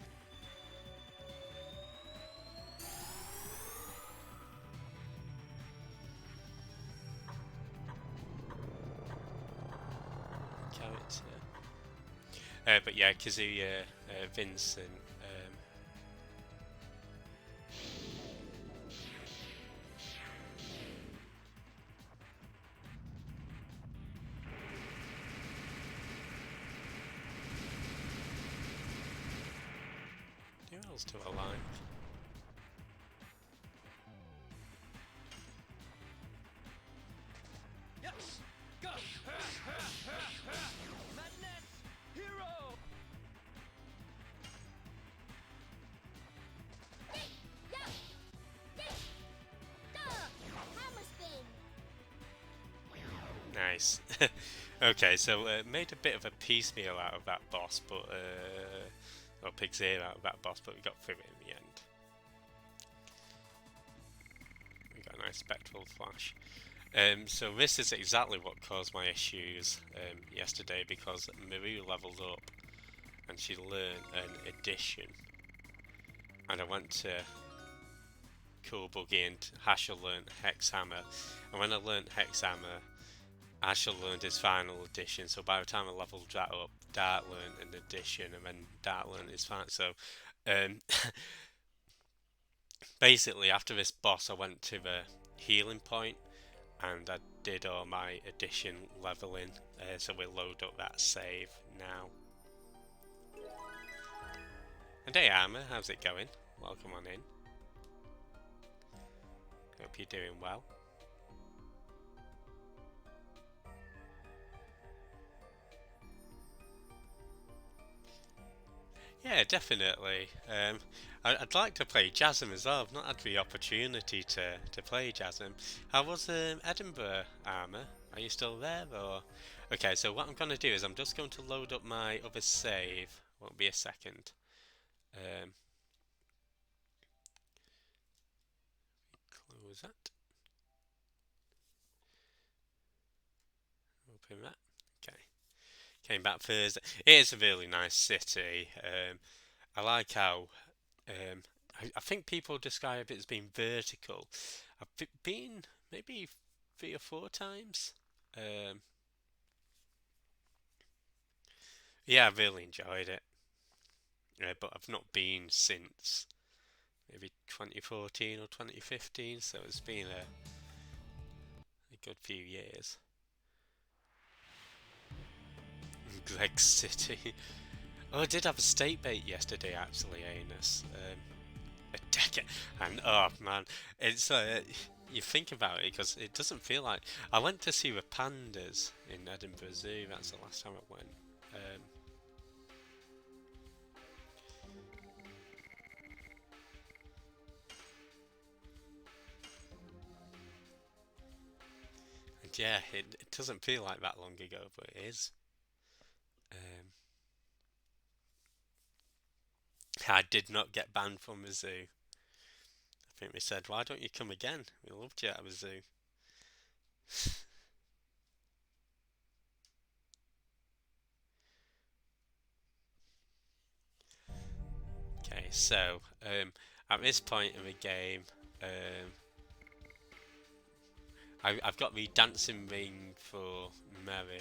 Character. But yeah, Kazuya, Vincent. Who else do I like? Nice. Okay, so made a bit of a piecemeal out of that boss, but or pig's ear out of that boss, but we got through it in the end. We got a nice spectral flash. So this is exactly what caused my issues yesterday, because Maru leveled up and she learned an addition, and I went to Cool Buggy and Hashel learned Hex Hammer, and when I learned Hex Hammer, Ashel learned his final addition, so by the time I leveled that up, Dart learned an addition, and then Dart learned his final. So, basically, after this boss, I went to the healing point, and I did all my addition leveling. So we'll load up that save now. And hey, Armour, how's it going? Welcome on in. Hope you're doing well. Yeah, definitely. I'd like to play Jasm as well. I've not had the opportunity to play Jasm. How was Edinburgh, Armour? Are you still there, or? Okay, so what I'm going to do is I'm just going to load up my other save. Won't be a second. Close that. Open that. Okay. Came back Thursday. It is a really nice city. I like how I think people describe it as being vertical. I've been maybe 3 or 4 times. Yeah, I really enjoyed it. But I've not been since maybe 2014 or 2015, so it's been a good few years. Gregg City. Oh, I did have a steak bait yesterday, actually, Anus. A decade, and oh man, it's you think about it, because it doesn't feel like. I went to see the pandas in Edinburgh Zoo. That's the last time I went. And yeah, it doesn't feel like that long ago, but it is. I did not get banned from the zoo. I think they said, "Why don't you come again? We loved you at the zoo." Okay, so at this point in the game, I've got the dancing ring for Meru.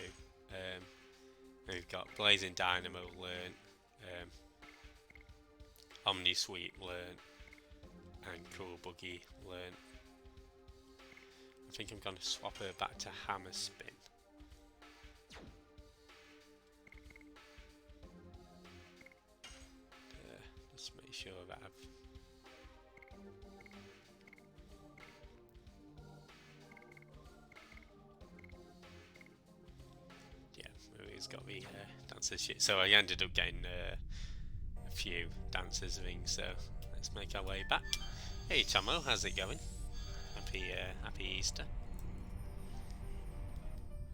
We've got Blazing Dynamo learnt, Omni Sweep learnt, and Cool Buggy learnt. I think I'm going to swap her back to hammer spin. Just make sure that I've... Yeah, he's got the dancers shit. So I ended up getting a few dancers rings, so let's make our way back. Hey Tomo, how's it going? Happy Easter.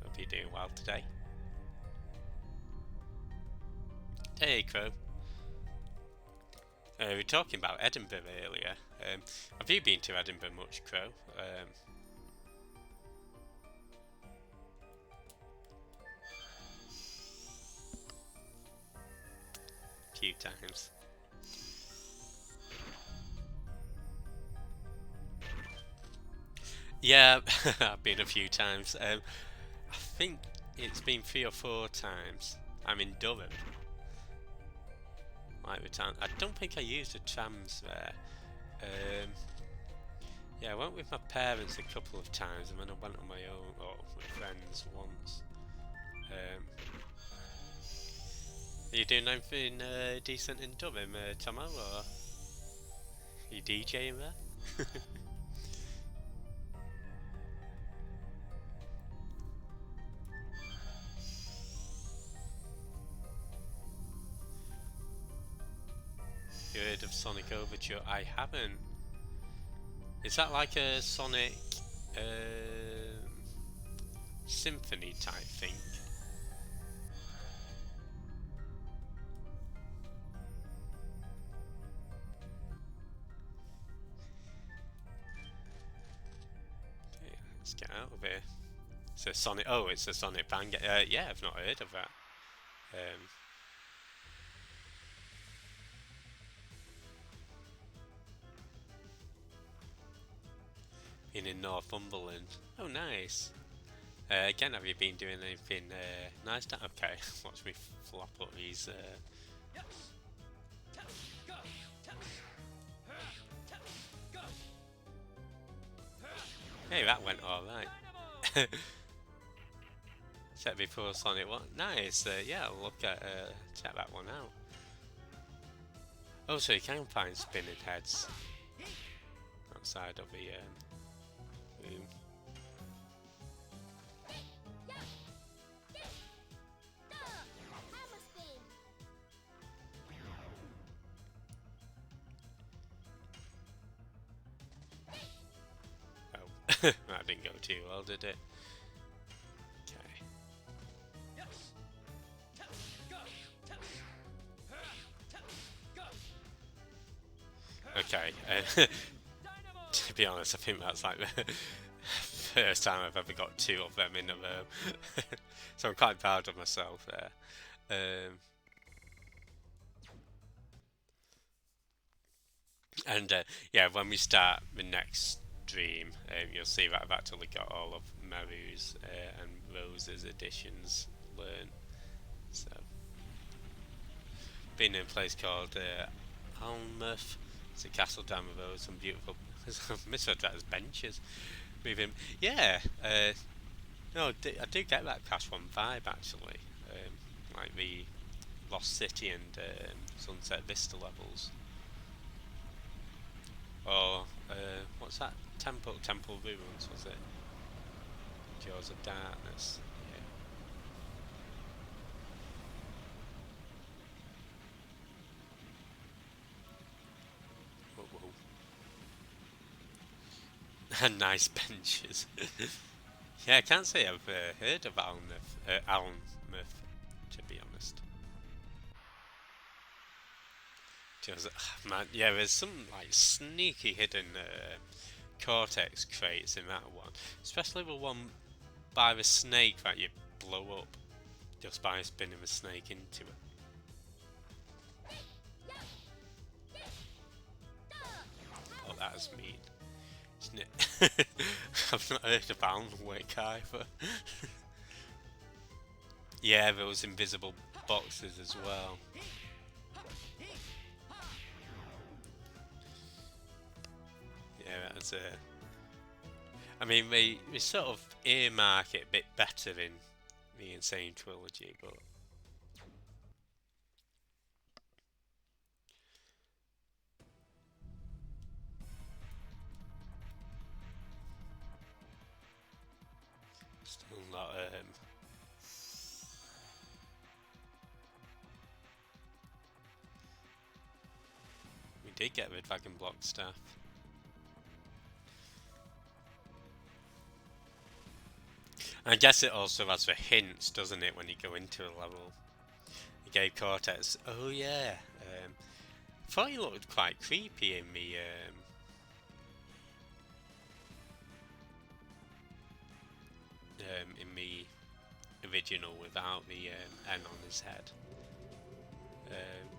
Hope you're doing well today. Hey Crow. We were talking about Edinburgh earlier. Have you been to Edinburgh much, Crow? Few times. Yeah, I've been a few times. I think it's been 3 or 4 times. I'm in Durham. Like the town. I don't think I used the trams there. Yeah, I went with my parents a couple of times, and then I went on my own, or with friends once. Are you doing anything decent in Durham, Tomo, or are you DJing there? You heard of Sonic Overture? I haven't. Is that like a Sonic symphony type thing? Okay, let's get out of here. It's a Sonic. Oh, it's a Sonic banger. Yeah, I've not heard of that. In Northumberland. Oh, nice. Again, have you been doing anything nice? Okay, watch me flop up these. Hey, that went alright. Set before Sonic 1. Nice. Yeah, I'll look at check that one out. Oh, so you can find spinning heads outside of the room. Oh, that didn't go too well, did it? Okay. To be honest, I think that's like the first time I've ever got 2 of them in a row. So I'm quite proud of myself there. Yeah, when we start the next stream, you'll see that I've actually got all of Maru's and Rose's editions learned. So, been in a place called Alnmouth. It's a castle down the road, some beautiful. I misread that as benches. With him, yeah. No, I do get that Cash One vibe actually, like the Lost City and Sunset Vista levels. Or what's that? Temple Ruins, was it? Jaws of Darkness. Yeah. Whoa, whoa. Nice benches. Yeah, I can't say I've heard of Alnmouth, to be honest. Man, yeah, there's some like sneaky hidden cortex crates in that one, especially the one by the snake that you blow up just by spinning the snake into it. Oh, that is mean, isn't it? I've not heard of Alnwick either. Yeah, those invisible boxes as well. Yeah, that's I mean, they sort of earmark it a bit better in the Insane trilogy, but still not. We did get the Dragon Block staff. I guess it also has the hints, doesn't it, when you go into a level? You gave Cortex. Oh yeah. I thought he looked quite creepy in the original without the N on his head. Um,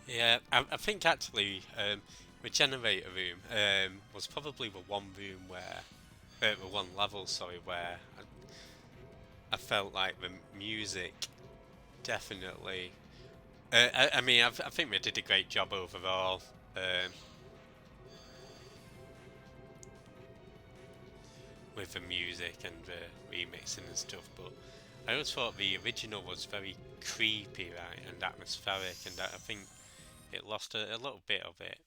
yeah, I think actually the generator room was probably the one room where, the one level, sorry, where I felt like the music definitely. I mean, I think they did a great job overall. Um, with the music and the remixing and stuff, but I always thought the original was very creepy, right, and atmospheric, and I think it lost a little bit of it.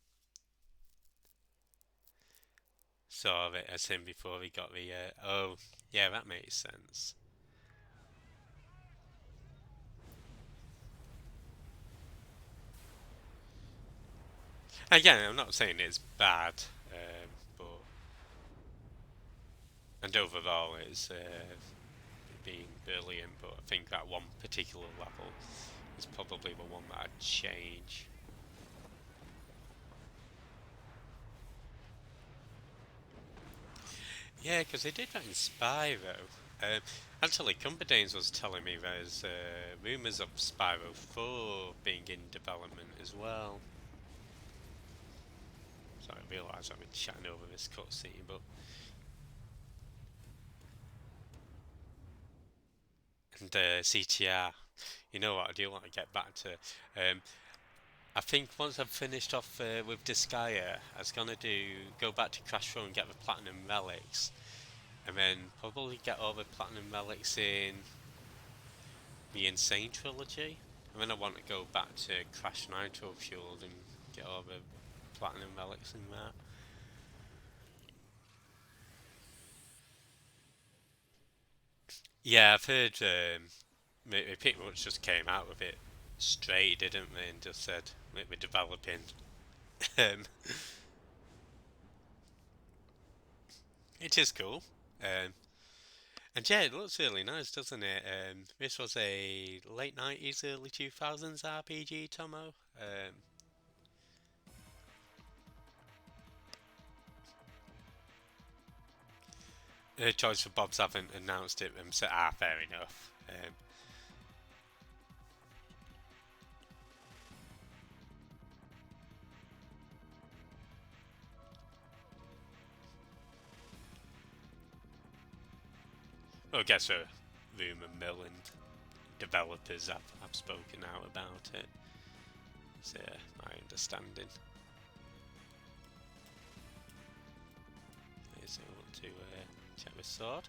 Sort of it as him before he got the. Oh, yeah, that makes sense. Again, I'm not saying it's bad, but and overall it's being brilliant. But I think that one particular level is probably the one that I'd change. Yeah, because they did that in Spyro. Actually, Cumberdanes was telling me there's rumours of Spyro 4 being in development as well. So I realise I've been chatting over this cutscene, but and CTR. You know what? I do want to get back to. Um, I think once I've finished off with Disgaea, I was gonna go back to Crash 4 and get the Platinum Relics, and then probably get all the Platinum Relics in the Insane trilogy. And then I want to go back to Crash Nitro Fueled and get all the Platinum Relics in that. Yeah, I've heard they pretty much just came out with it straight, didn't they? And just said we're developing. um, it is cool. Um, and yeah, it looks really nice, doesn't it? This was a late 90s, early 2000s RPG, Tomo. Choice for Bobs haven't announced it themselves. Ah, fair enough. Well, I guess a rumour mill and developers have spoken out about it. It's my understanding. So I want to check the sword.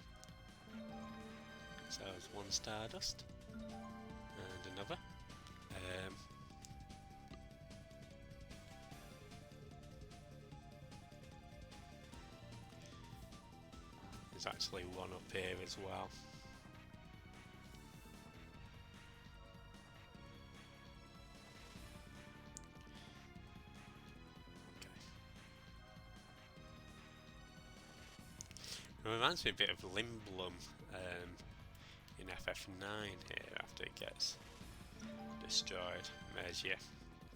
So there's one Stardust and another. Um, there's actually one up here as well. It reminds me a bit of Limblum in FF9 here after it gets destroyed. There's your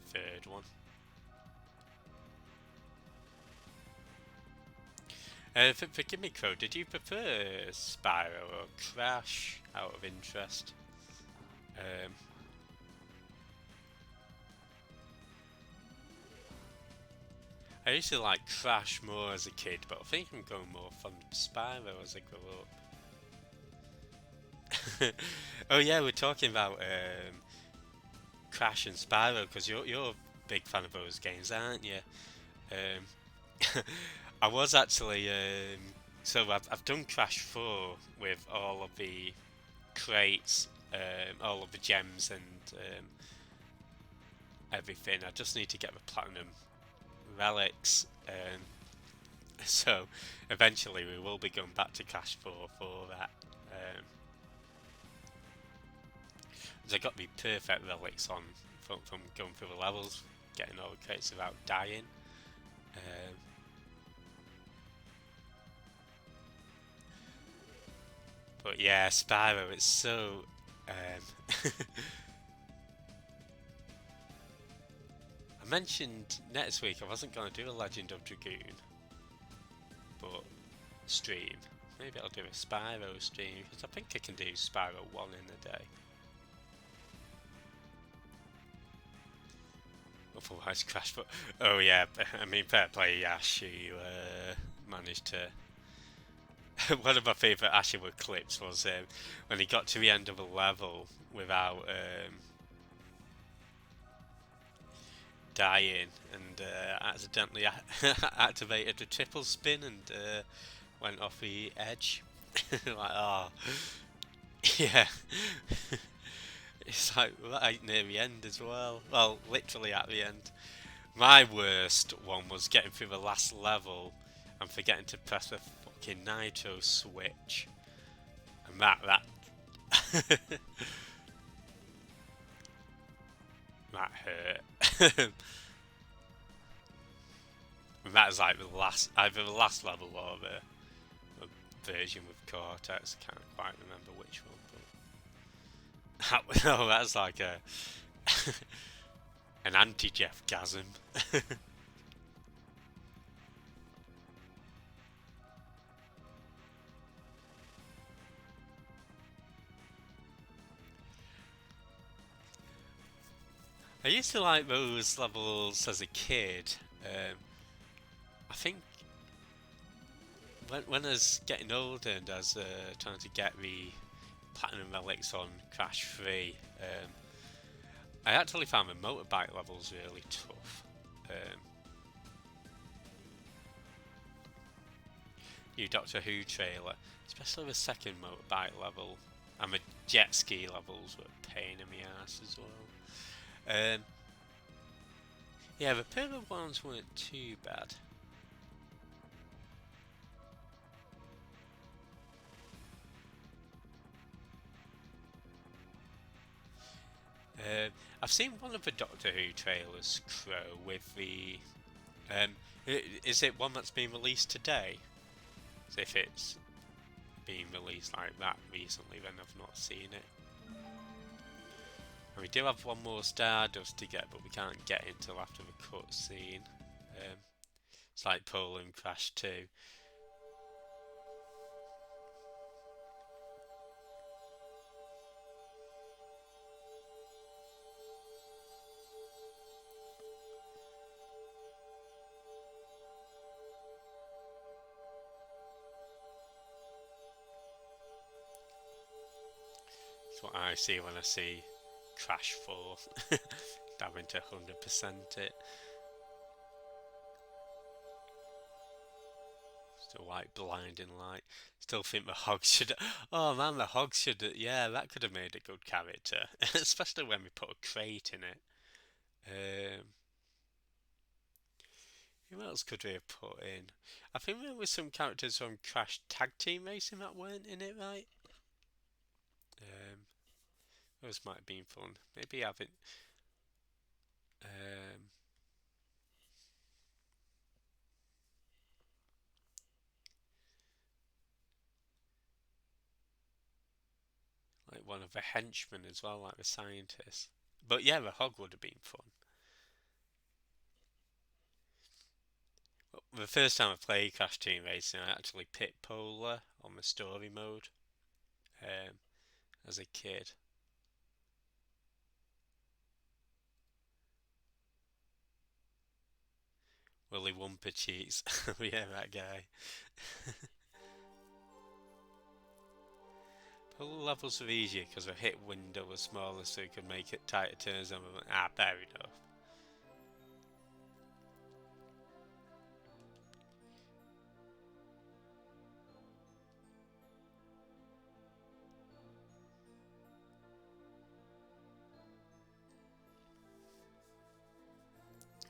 third one. Forgive me, Crow, did you prefer Spyro or Crash out of interest? Um, I used to like Crash more as a kid, but I think I'm going more fond of Spyro as I grow up. Oh yeah, we're talking about Crash and Spyro because you're a big fan of those games, aren't you? I was actually so I've done Crash 4 with all of the crates, all of the gems and everything. I just need to get the platinum relics. So eventually we will be going back to Crash 4 for that. Um, 'Cause I got the perfect relics on from going through the levels, getting all the crates without dying. Um, but yeah, Spyro, it's so. I mentioned next week I wasn't going to do a Legend of Dragoon, but stream. Maybe I'll do a Spyro stream because I think I can do Spyro 1 in a day. Otherwise, Crash. But oh yeah, I mean, fair play, Ash. You managed to. One of my favourite Ashwood clips was when he got to the end of a level without dying and accidentally activated a triple spin and went off the edge. Like, oh, yeah. It's like right near the end as well. Well, literally at the end. My worst one was getting through the last level and forgetting to press the fucking nitro switch. And that that hurt. And that was like the last, either the last level or the version with Cortex. I can't quite remember which one, but no, that's like a an anti-Jeff gasm. I used to like those levels as a kid. I think when I was getting older and I was trying to get the platinum relics on Crash 3, I actually found the motorbike levels really tough. Um, New Doctor Who trailer, especially the second motorbike level, and the jet ski levels were a pain in the ass as well. Yeah, the purple ones weren't too bad. Uh, I've seen one of the Doctor Who trailers, Crow, with the. Um, is it one that's been released today? So if it's been released like that recently, then I've not seen it. And we do have one more Stardust to get, but we can't get it until after the cutscene. Um, it's like Poland Crash 2. That's what I see when I see Crash 4. Having to 100% it. Still like blinding light. Still think the Hogs should. Oh man, the Hogs should. Yeah, that could have made a good character, especially when we put a crate in it. Um, who else could we have put in? I think there were some characters from Crash Tag Team Racing that weren't in it, right? Um, those might have been fun. Maybe having um, like one of the henchmen as well, like the scientist. But yeah, the Hog would have been fun. The first time I played Crash Team Racing, I actually picked Polar on the story mode um, as a kid. Willy Wumper cheats. Yeah, that guy. Puzzle levels are easier because the hit window was smaller, so you could make it tighter turns. And fair enough.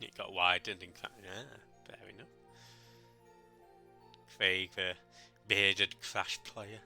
It got widened, in fact. Yeah, fair enough. Craig, the bearded Crash player.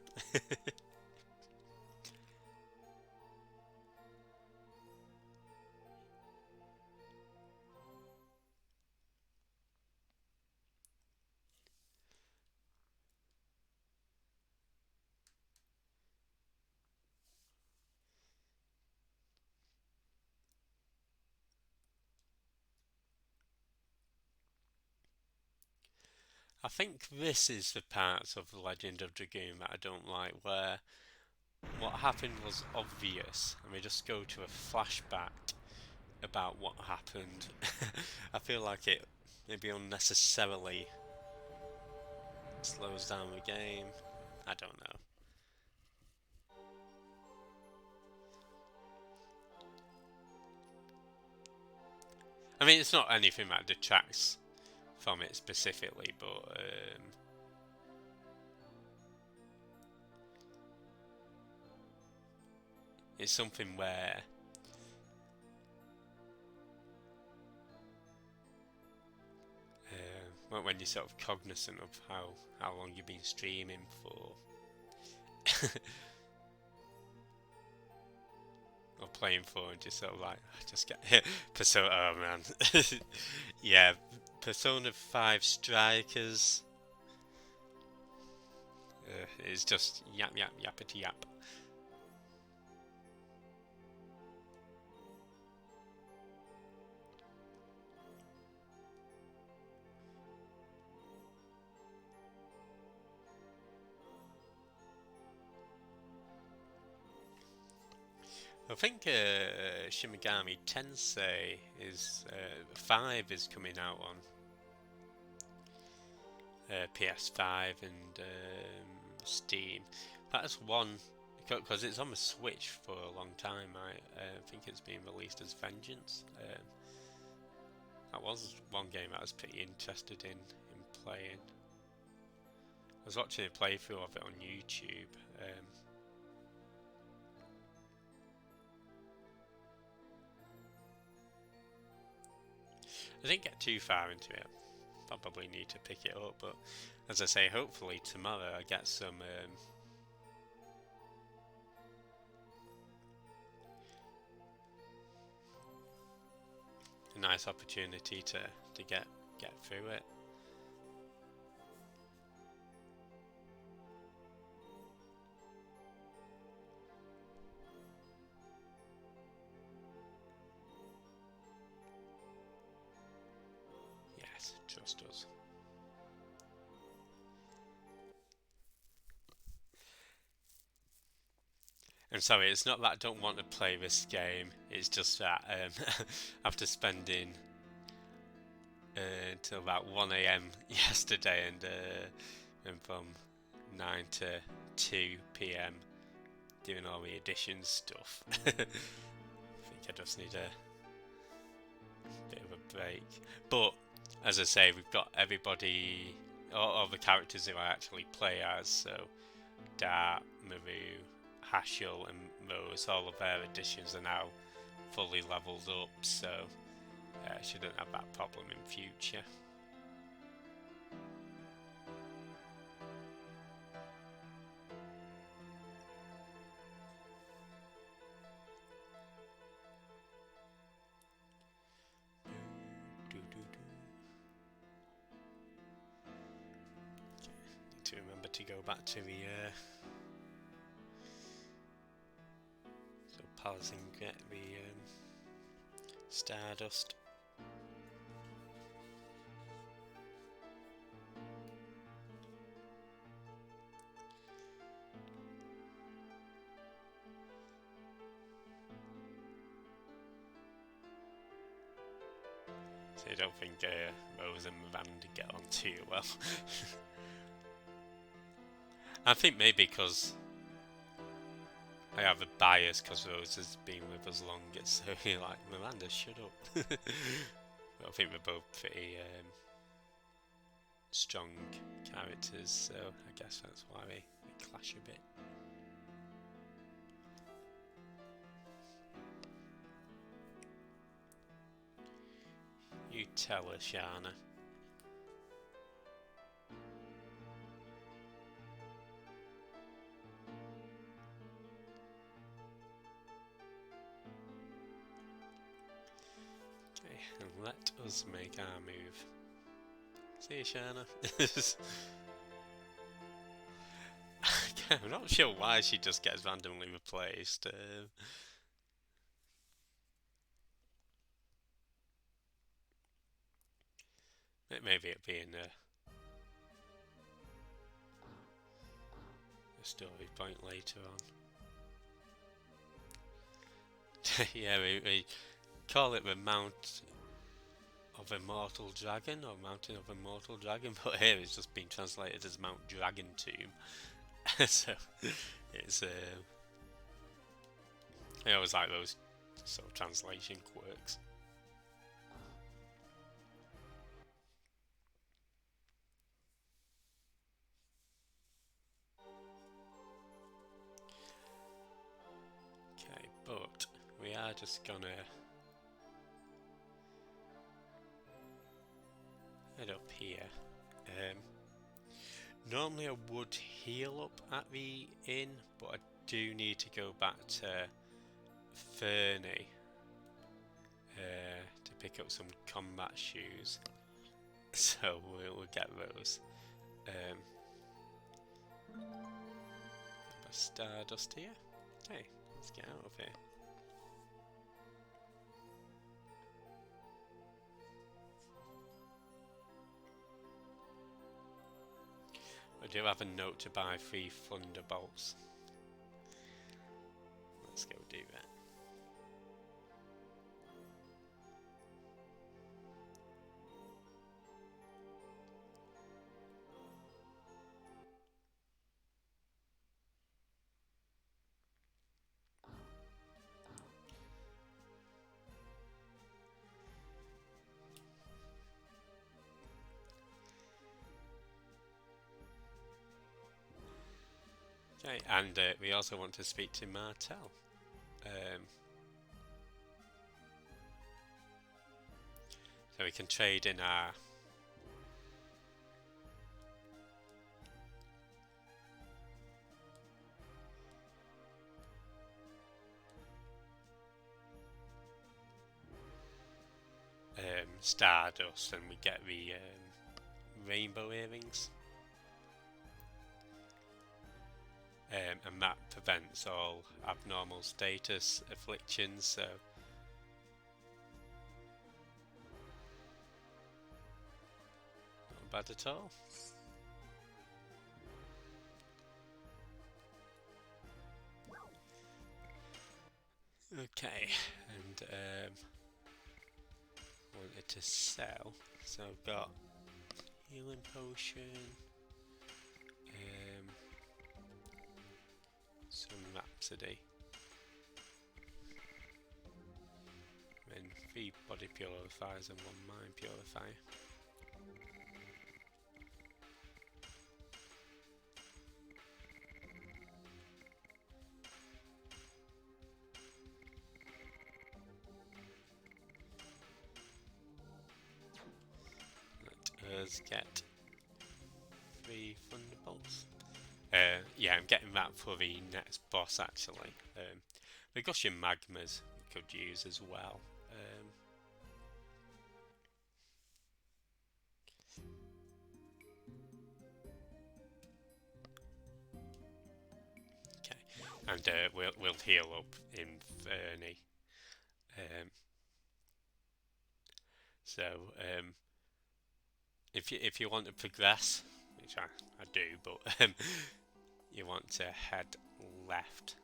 I think this is the parts of The Legend of Dragoon that I don't like, where what happened was obvious, and we just go to a flashback about what happened. I feel like it maybe unnecessarily slows down the game. I don't know. I mean, it's not anything that detracts from it specifically, but it's something where when you're sort of cognizant of how long you've been streaming for, or playing for, and just sort of like just get hit. Persona. Oh man, yeah, Persona 5 Strikers. It's just yap yap yappity yap. I think Shimigami Tensei is 5 is coming out on PS5 and Steam. That's one because it's on the Switch for a long time. I think it's been released as Vengeance. That was one game I was pretty interested in playing. I was watching a playthrough of it on YouTube. I didn't get too far into it. Probably need to pick it up, but as I say, hopefully tomorrow I get some a nice opportunity to get through it. Yes, trust us. I'm sorry, it's not that I don't want to play this game, it's just that after spending until about 1 a.m. yesterday and from 9 to 2 p.m. doing all the addition stuff, I think I just need a bit of a break. But as I say, we've got everybody, all the characters who I actually play as, so Dart, Maru, Hashel and Rose, all of their additions are now fully leveled up, so shouldn't have that problem in future. Need to remember to go back to the palace and get the Stardust. So I don't think Rose and Miranda get on too well. I think maybe because I have a bias because Rose has been with us longest, so you're like, Miranda, shut up. But I think we're both pretty strong characters, so I guess that's why we clash a bit. You tell her, Shana. Okay, and let us make our move. See you, Shana. I'm not sure why she just gets randomly replaced. Maybe it'll be in a story point later on. Yeah, we call it the Mount of Immortal Dragon, or Mountain of Immortal Dragon, but here it's just been translated as Mount Dragon Tomb. So it's I always like those sort of translation quirks. Okay, but we are just gonna head up here. Normally I would heal up at the inn, but I do need to go back to Fernie to pick up some combat shoes. So we'll get those. Stardust here. Okay, let's get out of here. I do have a note to buy 3 Thunderbolts. Let's go do that. Okay, and we also want to speak to Martel. So we can trade in our Stardust, and we get the rainbow earrings. And that prevents all abnormal status afflictions, so not bad at all. Okay, and wanted to sell, so I've got healing potion, some Rhapsody, then 3 body purifiers and 1 mind purifier. Let us get 3 Thunderbolts. Yeah, I'm getting that for the next boss actually. The Gushing Magmas we could use as well. Okay, and we'll heal up in Fernie. So if you want to progress, which I do, but you want to head left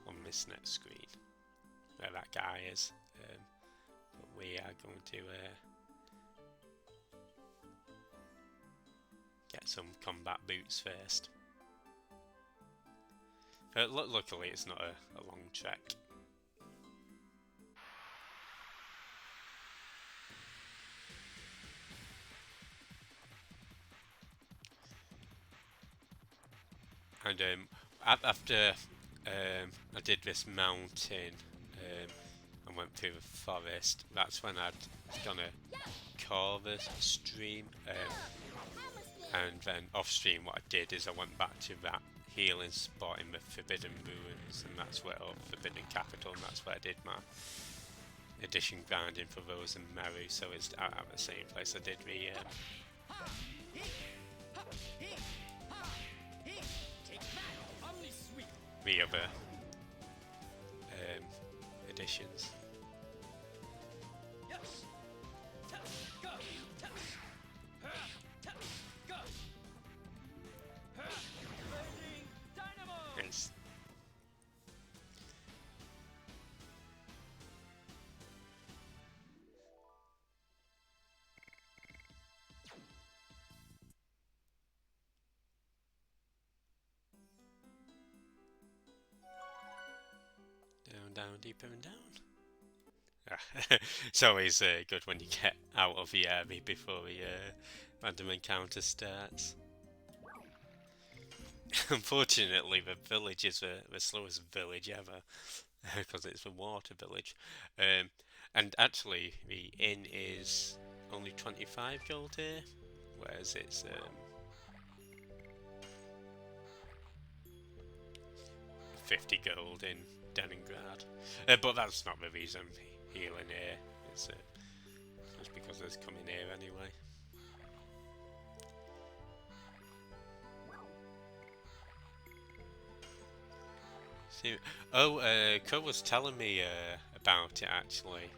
on this next screen where that guy is. But we are going to get some combat boots first. Luckily it's not a long trek. And after I did this mountain and went through the forest, that's when I'd done a Corvus stream. And then off stream what I did is I went back to that healing spot in the Forbidden Ruins, and that's where, or Forbidden Capital, and that's where I did my addition grinding for Rose and Mary, so it's at the same place I did the other additions. Nice. Down, deeper and down. It's always good when you get out of the area before the random encounter starts. Unfortunately, the village is the slowest village ever because it's a water village, and actually the inn is only 25 gold here, whereas it's 50 gold in Leningrad. But that's not the reason I'm healing here. It's just because there's coming here anyway. See, Co was telling me about it actually.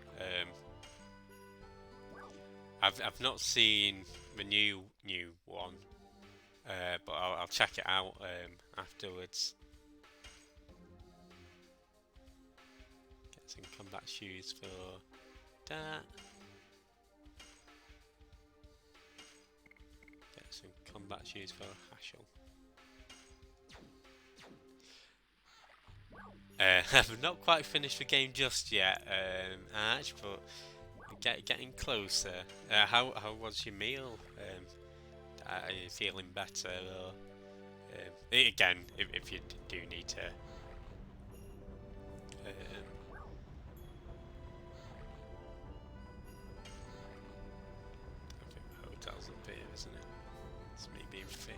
I've not seen the new one, but I'll check it out afterwards. Get some combat shoes for that. Get some combat shoes for Hashel. I've not quite finished the game just yet, Arch, but getting closer. How was your meal? Are you feeling better? Or again, if you do need to. I think the hotel's up here, isn't it? It's me being fit.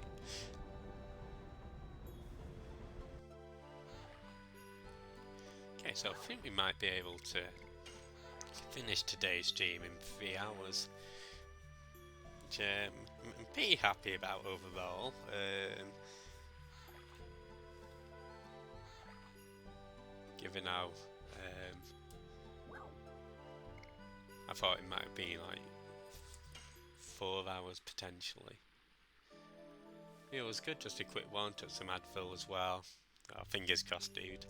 Okay, so I think we might be able to finish today's stream in 3 hours, which I'm pretty happy about overall. Given how I thought it might be like 4 hours potentially. Yeah, it was good, just a quick one, took some advil as well. Oh, fingers crossed, dude.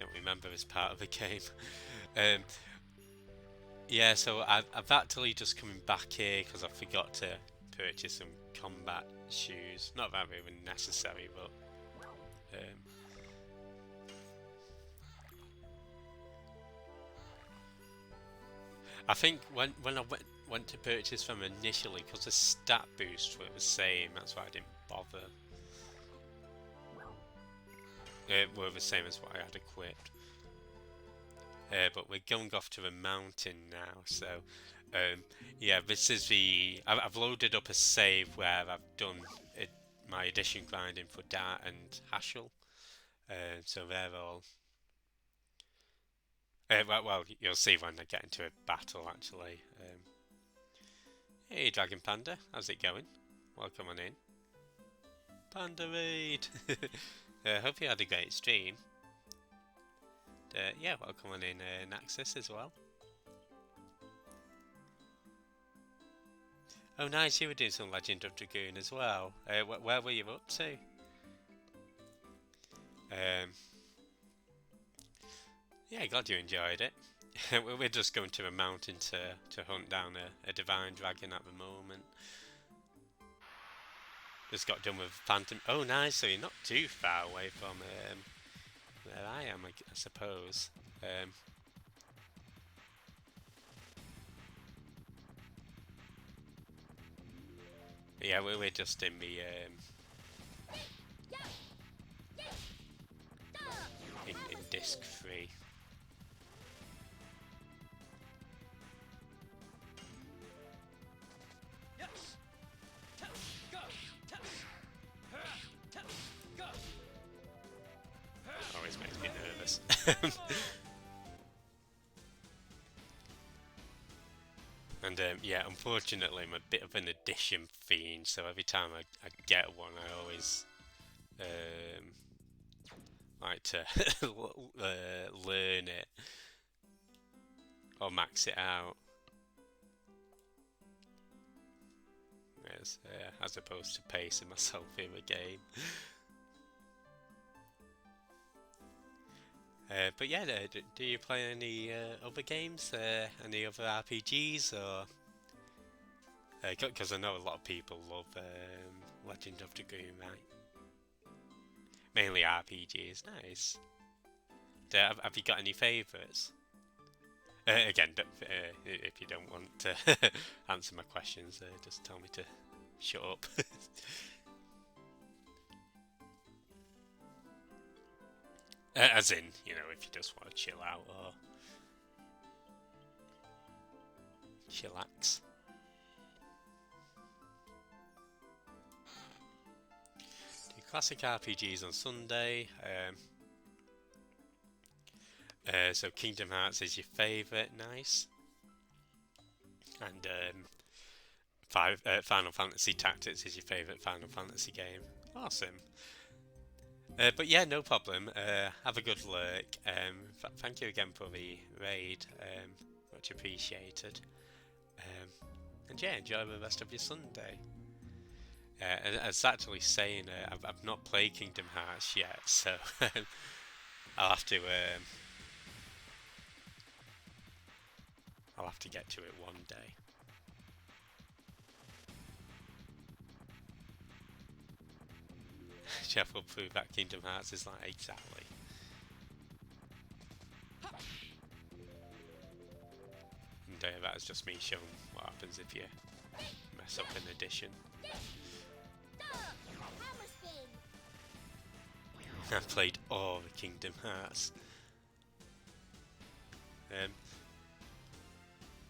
Don't remember this part of the game. Yeah, so I've actually just coming back here because I forgot to purchase some combat shoes. Not that they were necessary, but I think when I went to purchase them initially, because the stat boosts were the same, that's why I didn't bother. Were the same as what I had equipped. But we're going off to the mountain now, so yeah, this is I've loaded up a save where I've done my addition grinding for Dart and Hashel, so they're all. Well, you'll see when I get into a battle actually. Hey, Dragon Panda, how's it going? Welcome on in. Panda Raid! Hope you had a great stream. Yeah, welcome on in Naxus as well. Oh nice, you were doing some Legend of Dragoon as well. Where were you up to? Yeah, glad you enjoyed it. We're just going to a mountain to hunt down a divine dragon at the moment. Just got done with Phantom. Oh, nice. So you're not too far away from where I am, I suppose. Yeah, we're just in the in disc 3. Always makes me nervous. And yeah, unfortunately, I'm a bit of an addition fiend, so every time I get one, I always um, like to learn it or max it out. As opposed to pacing myself in the game. But yeah, do you play any other games? Any other RPGs? Or because I know a lot of people love Legend of Dragoon, right? Mainly RPGs. Nice. Have you got any favourites? Again, if you don't want to answer my questions, just tell me to shut up. As in, you know, if you just want to chill out or chillax. Do classic RPGs on Sunday. So Kingdom Hearts is your favourite, nice. And Final Fantasy Tactics is your favourite Final Fantasy game. Awesome. But yeah, no problem. Have a good lurk. Thank you again for the raid. Much appreciated. And yeah, enjoy the rest of your Sunday. And as actually saying, I've not played Kingdom Hearts yet, so I'll have to get to it one day. Jeff will prove that Kingdom Hearts is like exactly. And that is just me showing what happens if you mess up an addition. I've played all the Kingdom Hearts.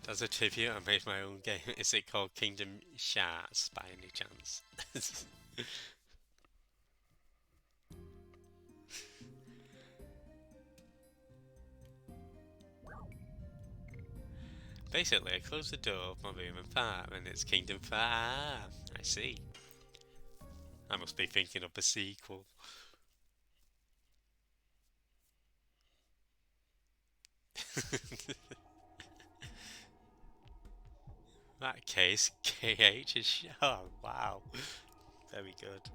As a tribute, I made my own game. Is it called Kingdom Hearts by any chance? Basically, I closed the door of my room and farm, and it's Kingdom Farm. I see. I must be thinking of the sequel. That case, KH is. Oh, wow. Very good.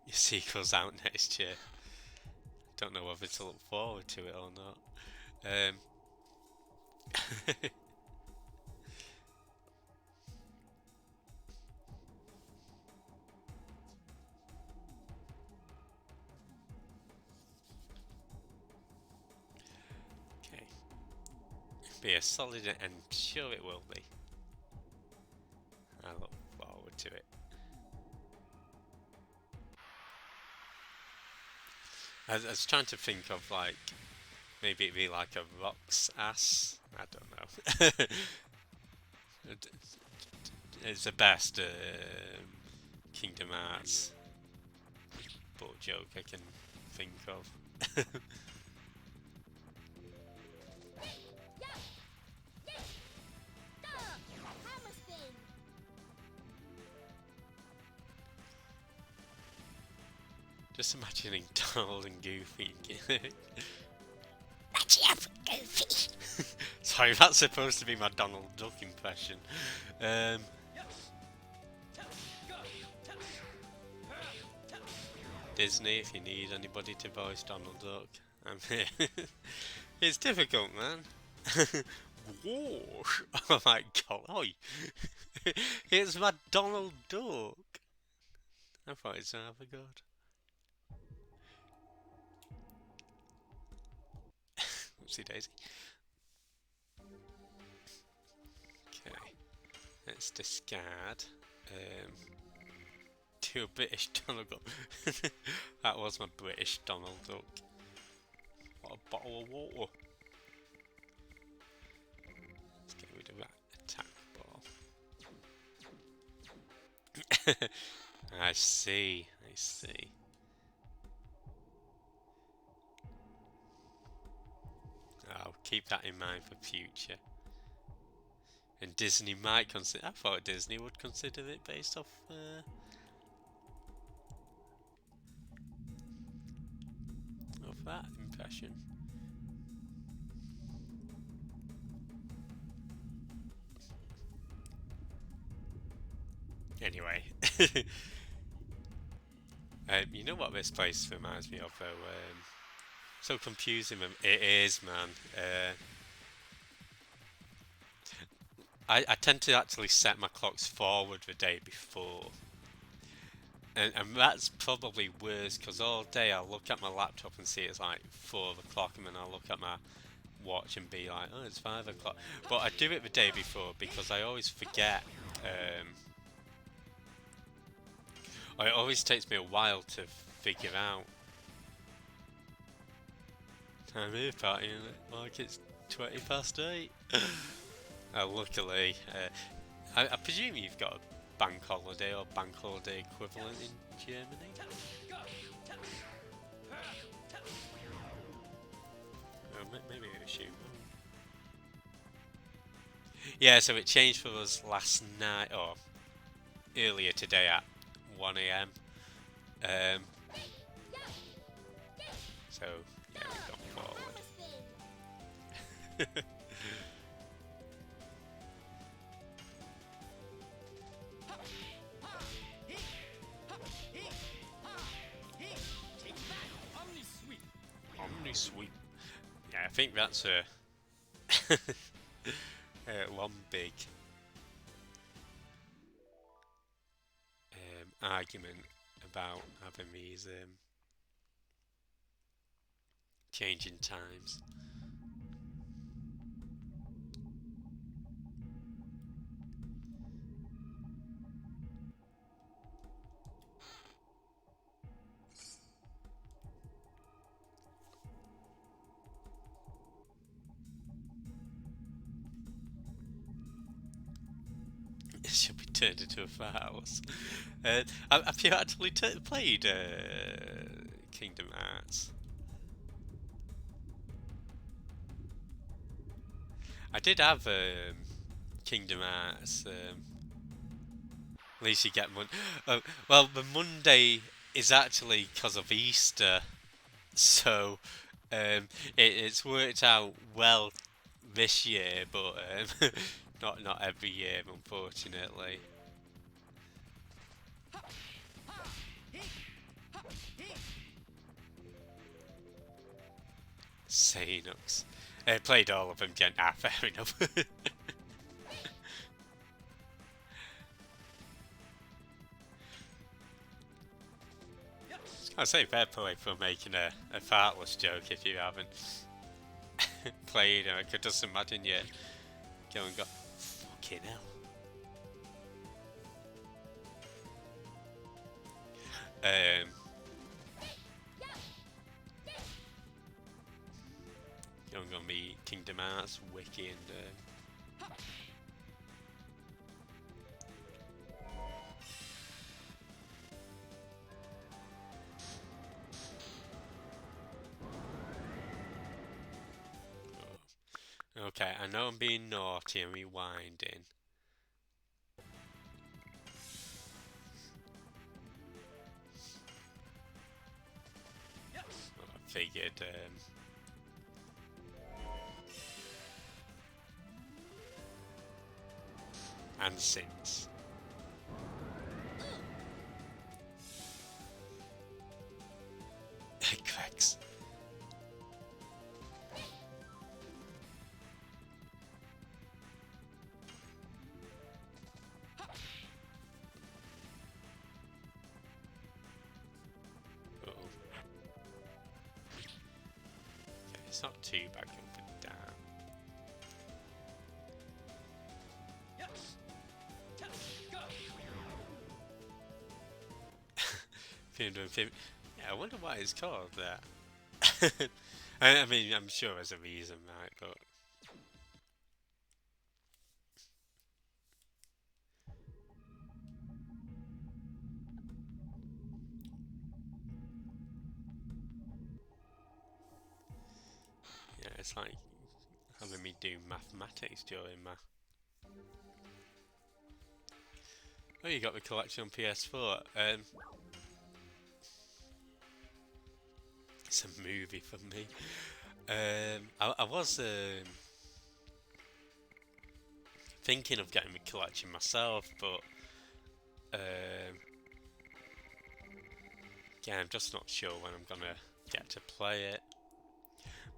Your sequel's out next year. Don't know whether to look forward to it or not. Okay. Be a solid and sure it will be. I look forward to it. I was trying to think of like maybe it'd be like a Rock's ass. I don't know. It's the best Kingdom Hearts butt joke I can think of. Just imagining Donald and Goofy. Watch out, Goofy! Sorry, that's supposed to be my Donald Duck impression. Disney, if you need anybody to voice Donald Duck, I'm here. It's difficult, man. Whoosh! Oh my god! Oi! It's my Donald Duck. I thought it's have a god. Oopsie daisy. Okay, let's discard. To a British Donald Duck. That was my British Donald Duck. What a bottle of water. Let's get rid of that attack ball. I see, I see. I'll keep that in mind for future. And Disney might consider. I thought Disney would consider it based off. Of that impression. Anyway, you know what this place reminds me of though? So confusing. It is, man. I tend to actually set my clocks forward the day before. And that's probably worse because all day I'll look at my laptop and see it's like 4 o'clock, and then I'll look at my watch and be like, oh, it's 5 o'clock. But I do it the day before because I always forget. It always takes me a while to figure out. Time here partying like it's 20 past 8. Luckily, I presume you've got a bank holiday or bank holiday equivalent in Germany? Oh, maybe we shoot. Yeah, so it changed for us last night, or earlier today at 1 AM. So, yeah, we've gone forward. Omni sweep. Yeah, I think that's a one big argument about having these changing times. It should be turned into a farce. Have you actually played Kingdom Hearts? I did have Kingdom Hearts. At least you get well, the Monday is actually because of Easter, so it's worked out well this year, but not every year, unfortunately. Sanux. Played all of them, Gent. Ah, fair enough. I say fair play for making a fartless joke if you haven't played. I could just imagine you go and go, fucking hell. Going on me Kingdom Hearts wiki and okay, I know I'm being naughty and rewinding. Well, I figured and since. Cracks. It's not too bad going for Dan. Yeah, I wonder why it's called that. I mean, I'm sure there's a reason, right? But yeah, it's like having me do mathematics during math. Oh, you got the collection on PS4. It's a movie for me. I was thinking of getting the collection myself, but yeah, I'm just not sure when I'm gonna get to play it.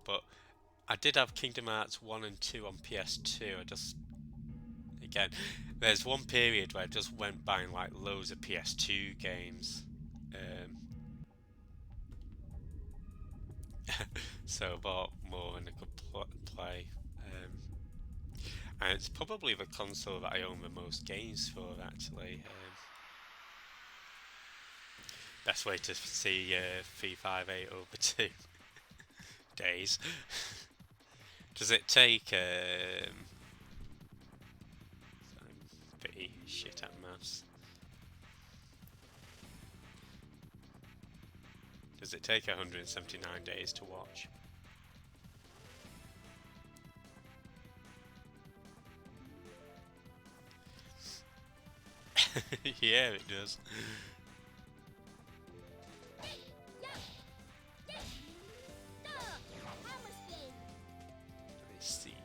But I did have Kingdom Hearts 1 and 2 on PS2. Again, there's one period where I just went buying like loads of PS2 games. So I bought more than I could play. And it's probably the console that I own the most games for, actually. Best way to see 358 over 2 days. Does it take... I'm pretty shit at maths. Does it take 179 days to watch? Yeah, it does. Let's see.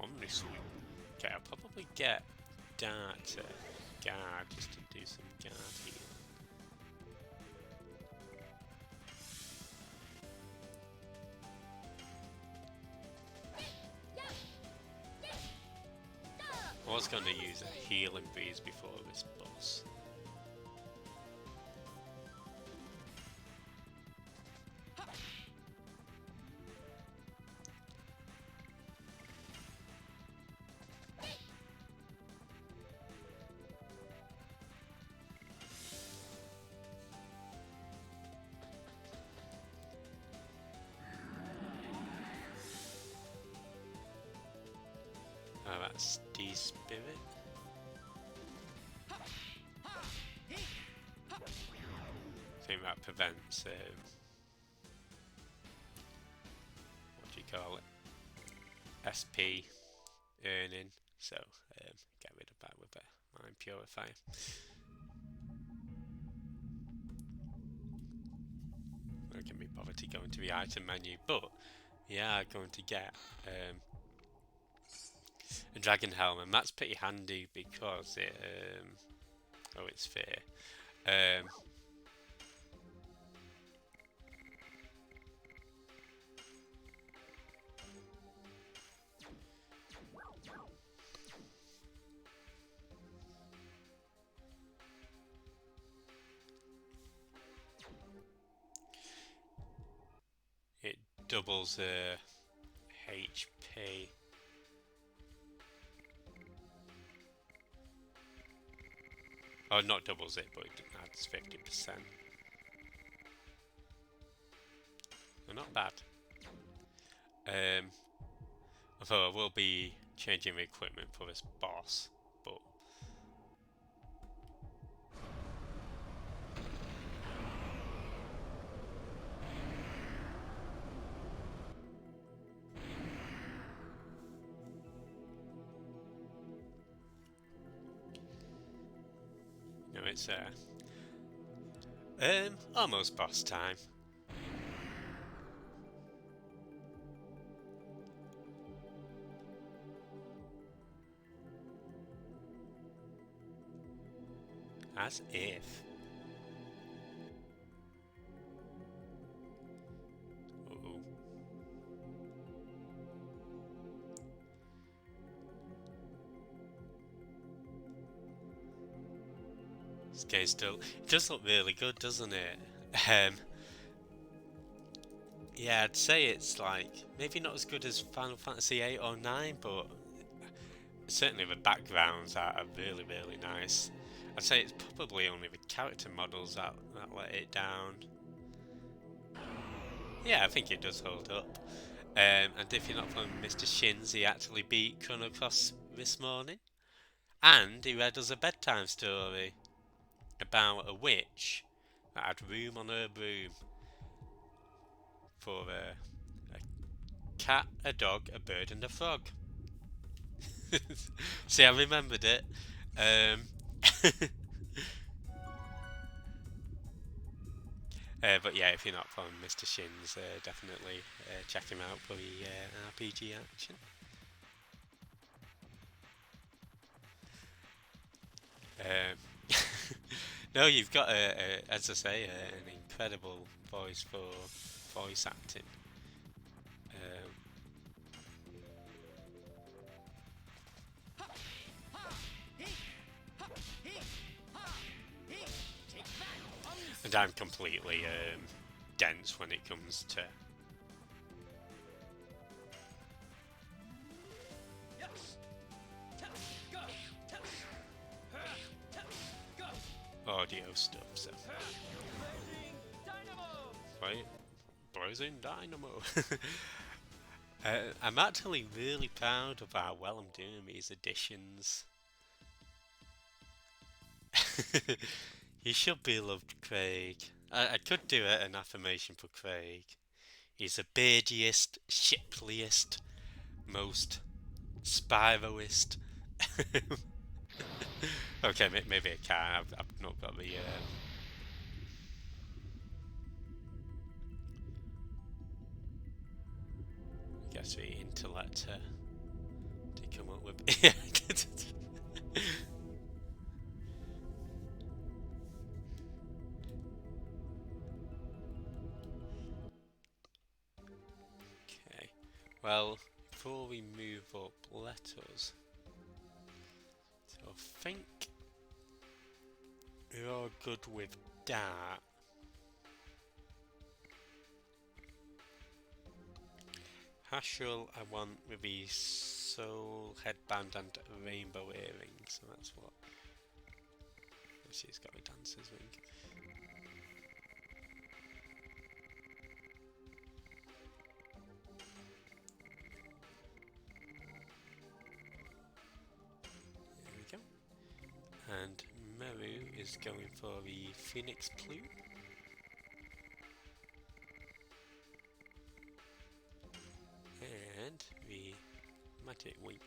Omnisweep. Okay, I'll probably get Dart to guard just to do some guard healing. I was going to use a healing breeze before this boss. Oh, that's D-Spirit. I think that prevents, what do you call it? SP earning, so get rid of that with a Mind Purifier. Not going to be bothered to go into the item menu, but yeah, going to get a dragon helm, and that's pretty handy because it oh, it's fair. It doubles HP. Oh, not doubles it, but it adds 50%. So not bad. Although I will be changing the equipment for this boss, but no, it's almost boss time. As if. Uh-oh. This game still, it does look really good, doesn't it? Um, yeah, I'd say it's like maybe not as good as Final Fantasy 8 or 9, but certainly the backgrounds are really, really nice. I'd say it's probably only the character models that let it down. Yeah, I think it does hold up. And if you're not from Mr. Shins, he actually beat Chrono Cross this morning. And he read us a bedtime story about a witch that had room on her broom for a cat, a dog, a bird, and a frog. See, I remembered it. Um, but yeah, if you're not from Mr. Shins, definitely check him out for the RPG action. No, you've got as I say, an incredible voice for voice acting. Um, and I'm completely dense when it comes to audio stuff. So, right, Blazing Dynamo. I'm actually really proud of how well I'm doing these editions. You should be loved, Craig. I could do an affirmation for Craig. He's the beardiest, shipliest, most spiralist. Okay, maybe I can. I've not got the. I guess the intellect to come up with. Okay. Well, before we move up, let us. So I think we're all good with that. Hashel, I want with the soul headband and rainbow earrings, so that's what. She's got a dancer's ring. There we go. And Meru is going for the Phoenix Plume. And the Magic Wing.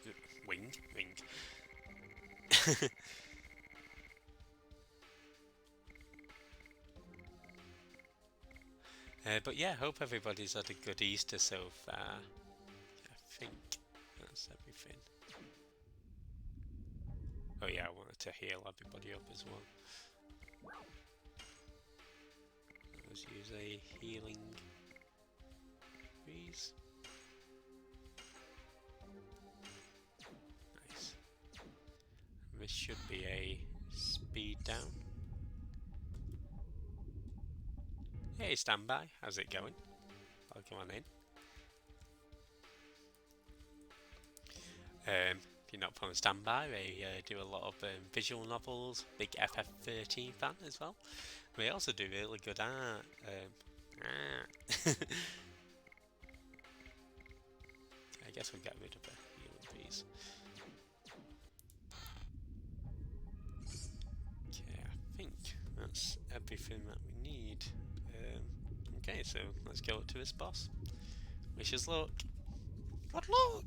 But yeah, hope everybody's had a good Easter so far. I think that's everything. Oh yeah, I wanted to heal everybody up as well. Let's use a healing freeze. Nice. This should be a speed down. Hey, standby. How's it going? I'll come on in. If you're not from standby, they do a lot of visual novels. Big FF13 fan as well. They also do really good art. I guess we'll get rid of the healing freeze. Okay, I think that's everything that we need. Okay, so let's go up to this boss. Wish us luck. Good luck!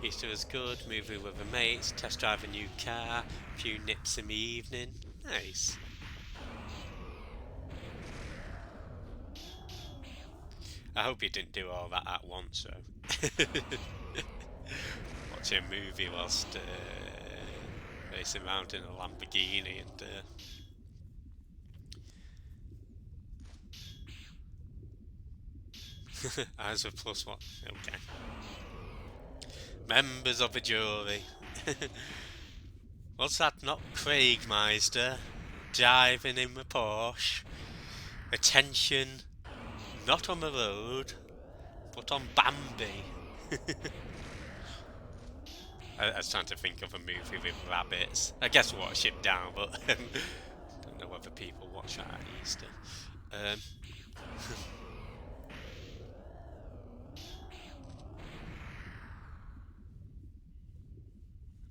Easter was good, movie with the mates, test drive a new car, a few nips in the evening. Nice. I hope you didn't do all that at once, though. Watching a movie whilst racing around in a Lamborghini and Eyes with +1. Okay. Members of a jury. Was that not Craig Meister driving in the Porsche? Attention, not on the road, but on Bambi. I was trying to think of a movie with rabbits. I guess watch it down, but don't know whether people watch that at Easter. Um,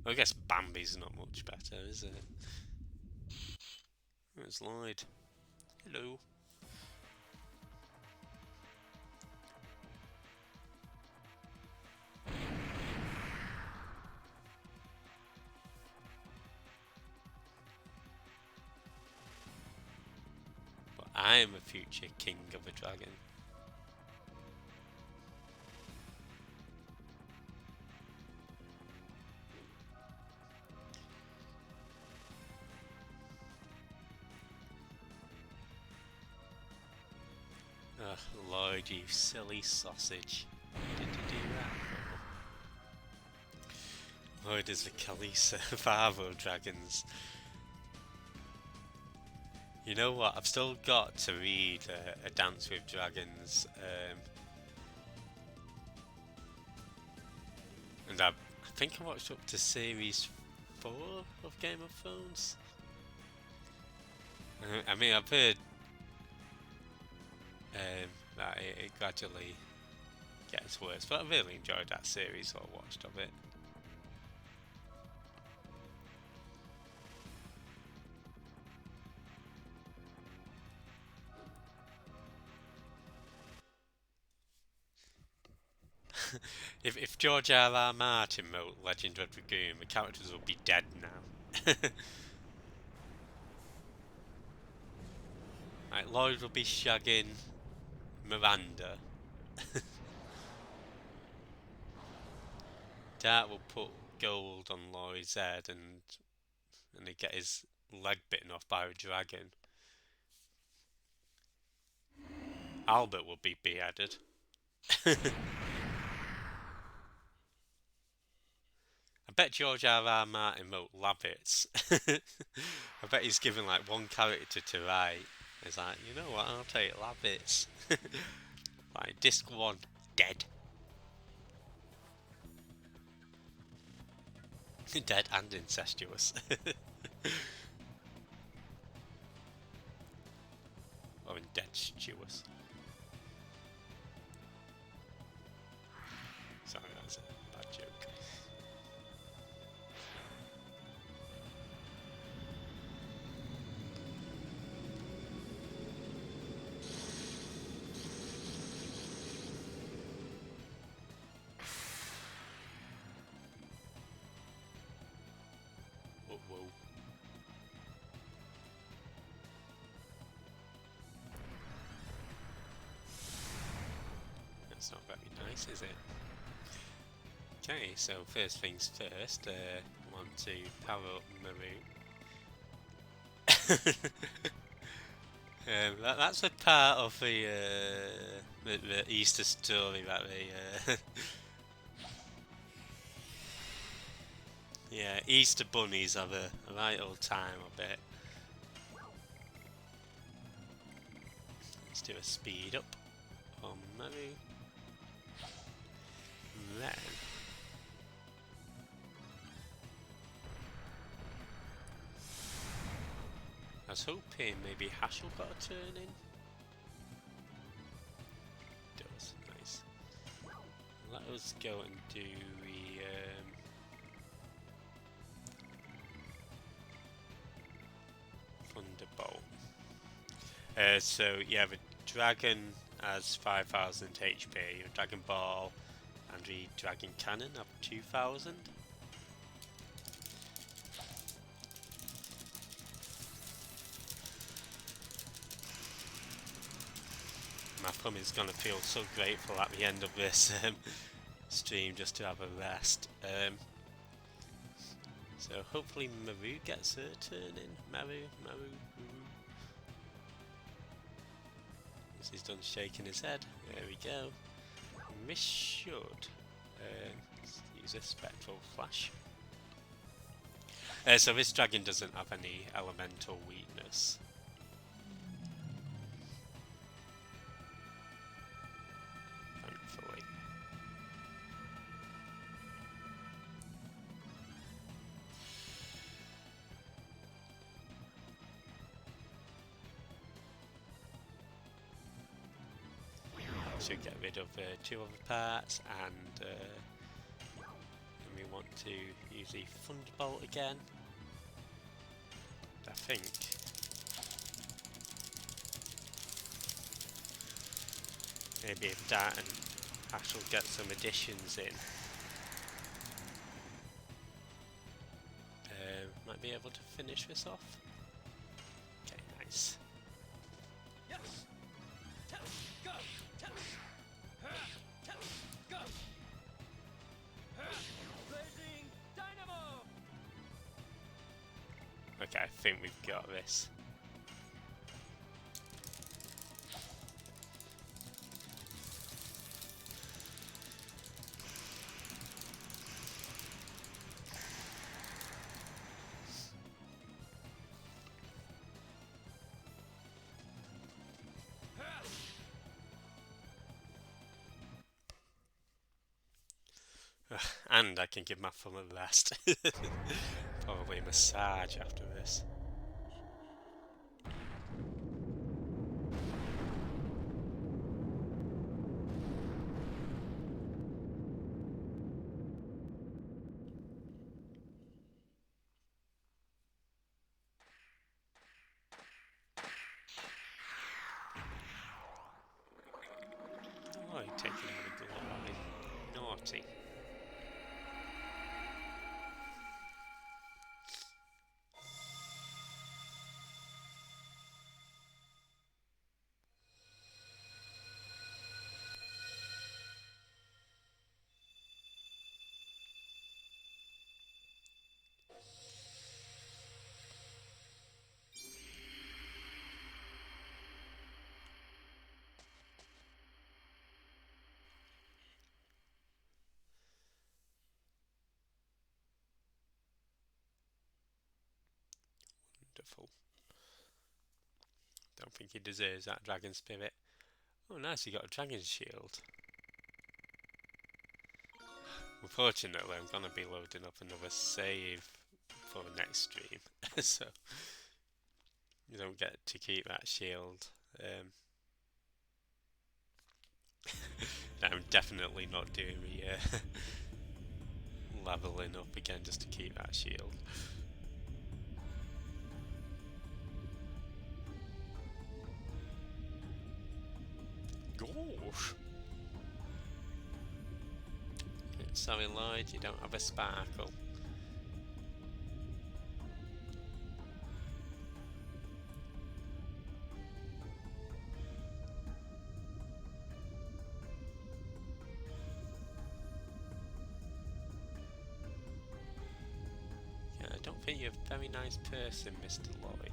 I guess Bambi's not much better, is it? It's Lloyd. Hello. But I am a future king of a dragon. Ugh, Lloyd, you silly sausage. Why did you do that for? Lloyd is the Khaleesi, father of dragons. You know what? I've still got to read A Dance with Dragons, and I think I watched up to series 4 of Game of Thrones. I mean, I've heard that it gradually gets worse, but I really enjoyed that series, so I watched of it. If George R. Martin wrote Legend of Dragoon, the characters would be dead now. Like, Lloyd will be shagging Miranda. Dart will put gold on Lloyd's head and he get his leg bitten off by a dragon. Albert will be beheaded. I bet George R. Martin wrote Labbits. I bet he's given like one character to write. He's like, you know what, I'll take Labbits. Like, disc 1, dead. Dead and incestuous. Or in dead stews. Sorry, that's a bad joke. Oh, whoa. That's not very nice, is it? Okay, so first things first, want to power up Maru. That's a part of the Easter story that they yeah, Easter bunnies have a right old time of it. Let's do a speed up on Maru. Then I was hoping maybe Hashel got a turn in. Does, nice. Let us go and do the Thunderbolt. So yeah, the dragon has 5,000 HP, your Dragon Ball and the Dragon Cannon have 2,000. My thumb is gonna feel so grateful at the end of this stream just to have a rest. So hopefully Maru gets her turn in. Maru. Once he's done shaking his head, there we go. Miss should use a spectral flash. So this dragon doesn't have any elemental weakness. Thankfully. Should get rid of 2 other parts, and we want to use the Thunderbolt again. I think. Maybe if that and Ash will get some additions in, might be able to finish this off. Okay, nice. Okay, I think we've got this. And I can give my thumb a rest. Probably a massage after this. Oh, you're taking the glory. Naughty. Wonderful. Don't think he deserves that dragon spirit. Oh nice, he got a dragon shield. Unfortunately, I'm going to be loading up another save for the next stream, so you don't get to keep that shield. I'm definitely not doing the leveling up again just to keep that shield. Gosh! Sorry Lloyd, you don't have a sparkle. Yeah, I don't think you're a very nice person, Mr. Lloyd.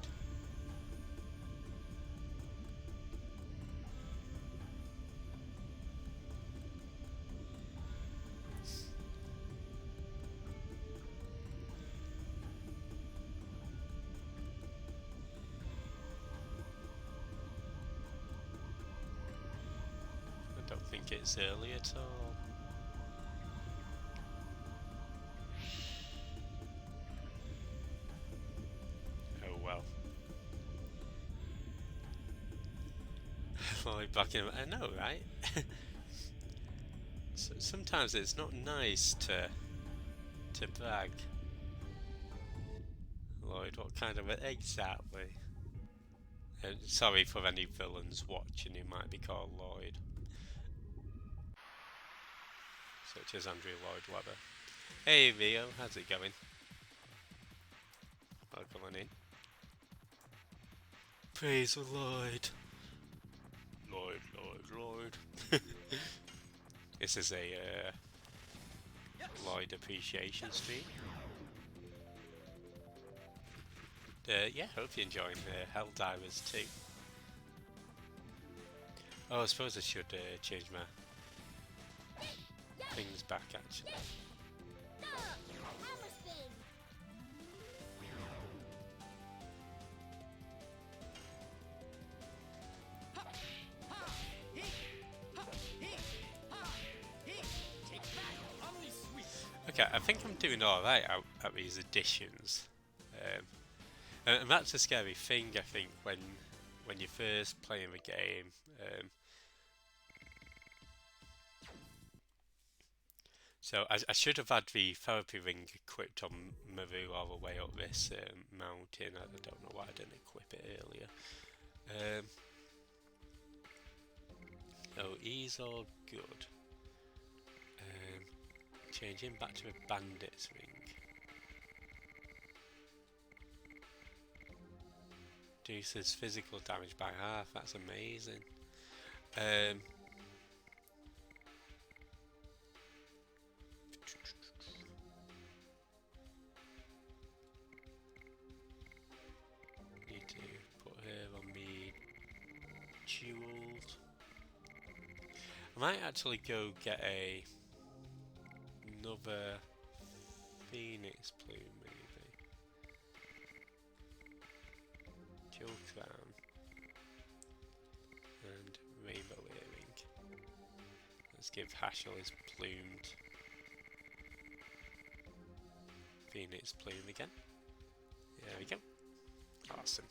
I don't think it's early at all. Oh well. Lloyd blocking him. I know, right? So sometimes it's not nice to brag. Lloyd, what kind of exactly? Sorry for any villains watching who might be called Lloyd. Such as Andrew Lloyd Webber. Hey Rio, how's it going? Welcome on in. Praise the Lloyd. Lloyd, Lloyd, Lloyd. This is a Lloyd appreciation stream. Yeah, hope you're enjoying Helldivers too. Oh, I suppose I should change my things back actually. Okay, I think I'm doing alright at these additions. And that's a scary thing, I think, when you're first playing the game. So I should have had the therapy ring equipped on Maru all the way up this mountain. I don't know why I didn't equip it earlier. Oh, he's all good. Change him back to a bandit's ring. Reduces physical damage by half. That's amazing. Need to put her on me jewels. I might actually go get another phoenix plume, maybe. Jewel crown and rainbow earring. Let's give Hashel his plumed phoenix plume again. There we go. Awesome.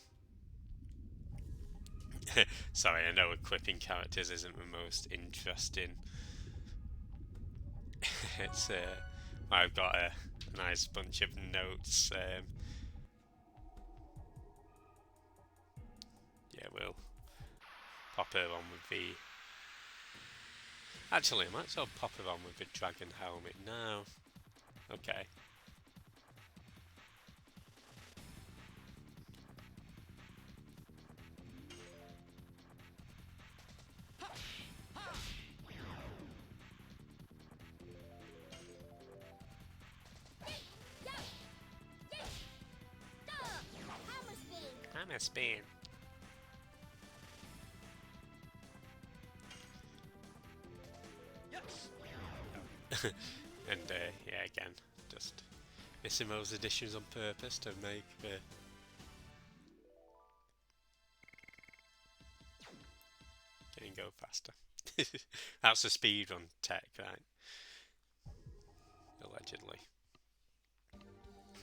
Sorry, I know equipping characters isn't the most interesting. It's I've got a nice bunch of notes. Yeah, we'll pop her on with the. Actually, I might as well pop her on with the dragon helmet now. Okay. I'm a spin. And yeah, again, just missing those additions on purpose to make the. Getting go faster. That's the speedrun tech, right? Allegedly.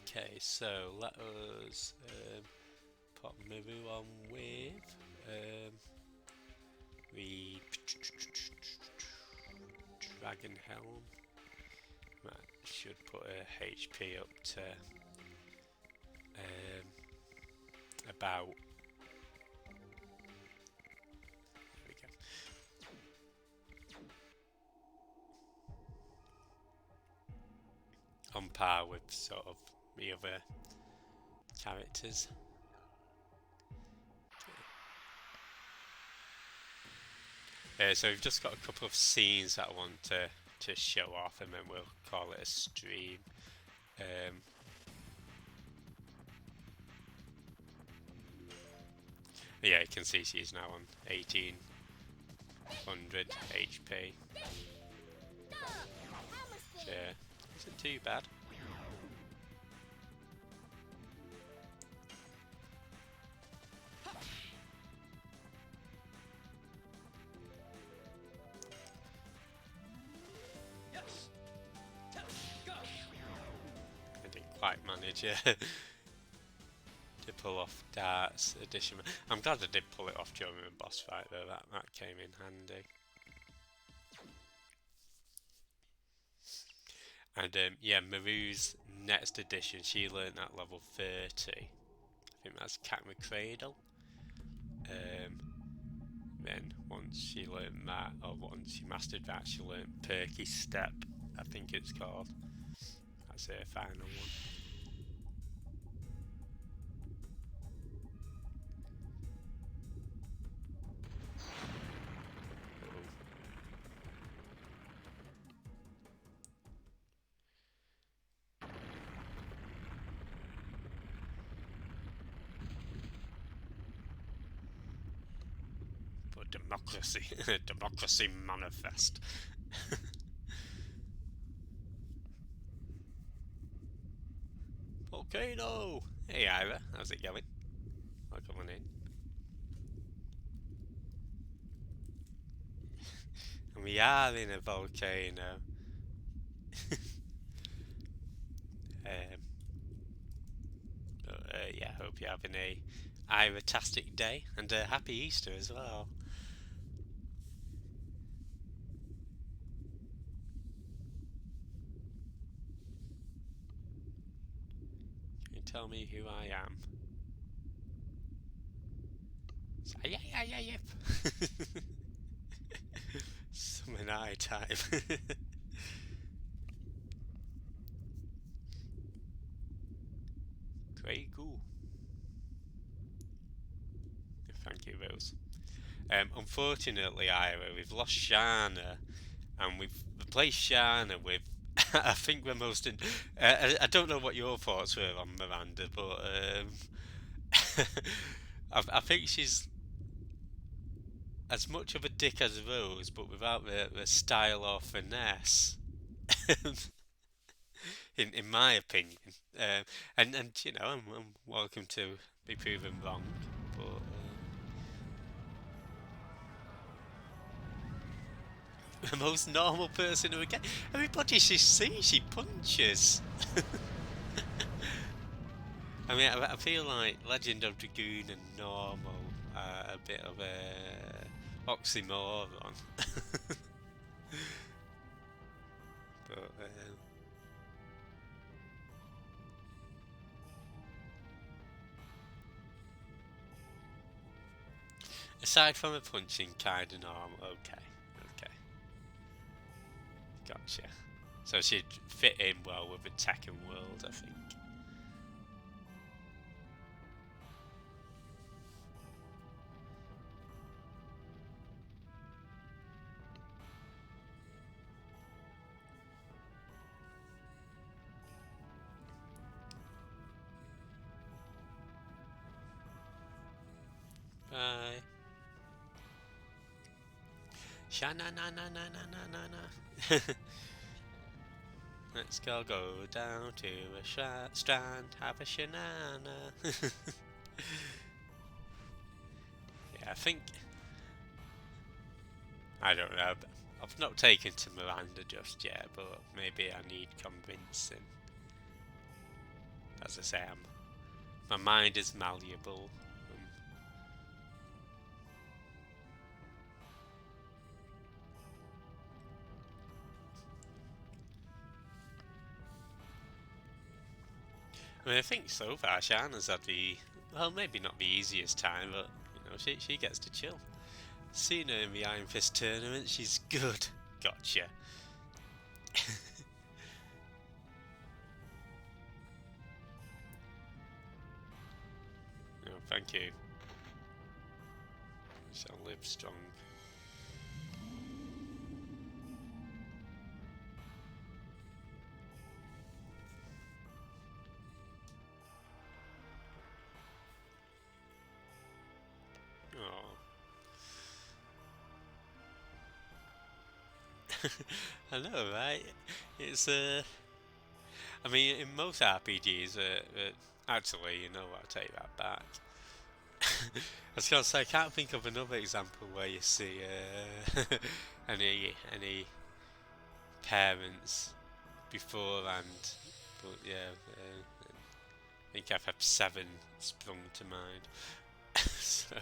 Okay, so let us pop Miru on with the Dragon Helm. That should put her HP up to about. There we go. On par with sort of the other characters. So we've just got a couple of scenes that I want to show off, and then we'll call it a stream. Yeah, you can see she's now on 1800 HP. Yeah, isn't too bad. I didn't quite manage to pull off darts addition. I'm glad I did pull it off during the boss fight though. That came in handy. And yeah, Maru's next edition, she learned at level 30. I think that's Cat McCradle. Then once she learned that, or once she mastered that, she learned Perky Step, I think it's called. That's her final one. democracy, democracy manifest. Volcano! Hey Ira, how's it going? Welcome on in. And we are in a volcano. um, yeah, hope you're having a Ira-tastic day and a happy Easter as well. Can you tell me who I am? Yeah, yeah, yeah, yep. Summon eye time. Great, cool. Thank you, Rose. Unfortunately, Ira, we've lost Shana, and we've replaced Shana with. I think the most. I don't know what your thoughts were on Miranda, but I think she's as much of a dick as Rose, but without the style or finesse. in my opinion, and you know, I'm welcome to be proven wrong, but. The most normal person who would get. Everybody she sees, she punches. I mean, I feel like Legend of Dragoon and normal are a bit of a oxymoron. But aside from a punching kind of normal, okay, okay, gotcha. So she'd fit in well with the Tekken world, I think. Bye. Shana na na na na na na na. Let's go down to a strand, have a shanana. Yeah, I think I don't know. I've not taken to Miranda just yet, but maybe I need convincing. As I say, my mind is malleable. I mean, I think so far Shana's had the well, maybe not the easiest time, but you know, she gets to chill. Seen her in the Iron Fist tournament. She's good. Gotcha. Oh, thank you. Shall live strong. Oh. I know, right? It's I mean, in most RPGs, actually, you know what? I'll take that back. I was gonna say, I can't think of another example where you see any parents beforehand, but yeah, I think FF7 sprung to mind. So,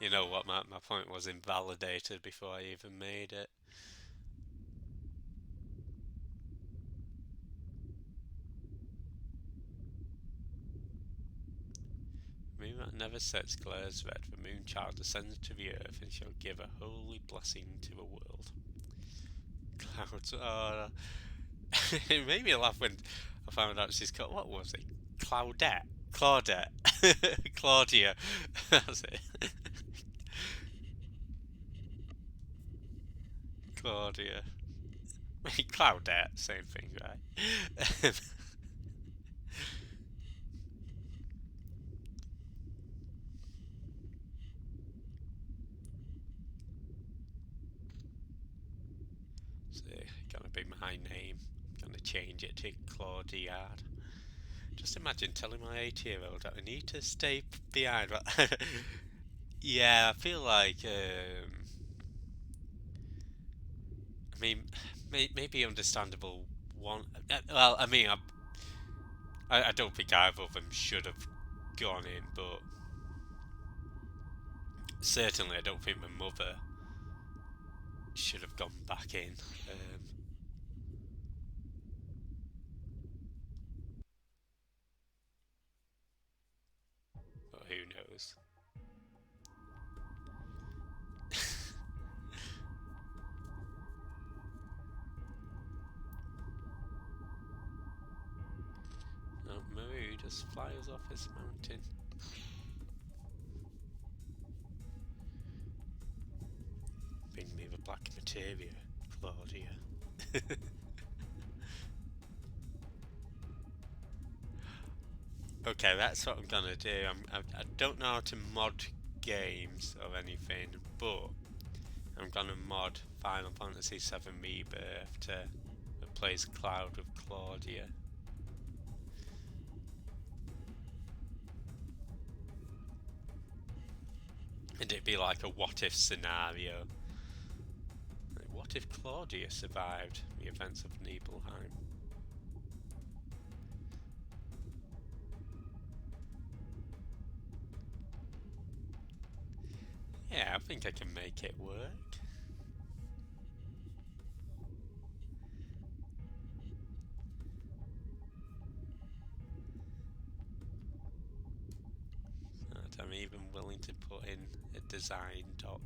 you know what? My point was invalidated before I even made it. Moon that never sets glares red, the moon child descends to the earth and shall give a holy blessing to the world. Clouds, oh, it made me laugh when I found out she's called, what was it? Claudette? Claudette. Claudia. That's it. Claudia. Claudette, same thing, right? my name. I'm gonna change it to Claudiard. Just imagine telling my 8-year-old that I need to stay behind. Yeah, I feel like, I mean, maybe understandable one. Well, I mean, I don't think either of them should have gone in, but certainly I don't think my mother should have gone back in. But who knows? Oh, Maru just flies off this mountain. Bring me the black materia, Claudia. Okay, that's what I'm gonna do. I don't know how to mod games or anything, but I'm gonna mod Final Fantasy VII Rebirth to replace Cloud with Claudia. And it'd be like a what if scenario. Like, what if Claudia survived the events of Nibelheim? Yeah, I think I can make it work. I'm even willing to put in a design doc.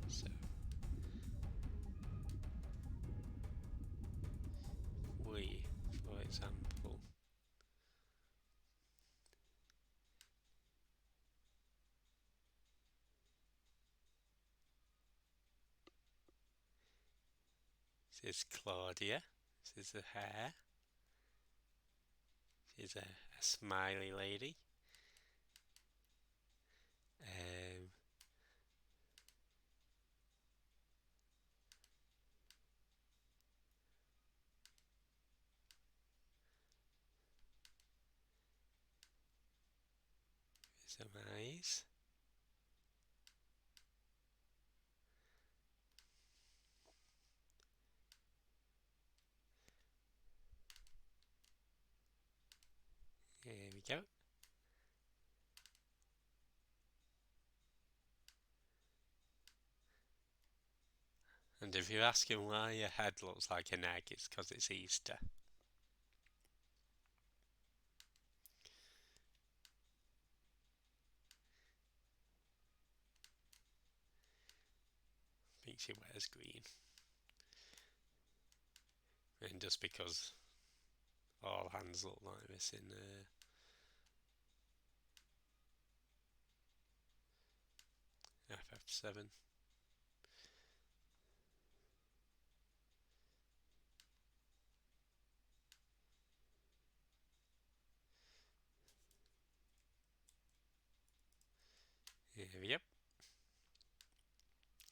So, we, for example, this is Claudia. This is the hair. She's a smiley lady. Um, some eyes. Here we go. And if you're asking why your head looks like an egg, it's because it's Easter. I think she wears green. And just because all hands look like this in FF7. Here we go.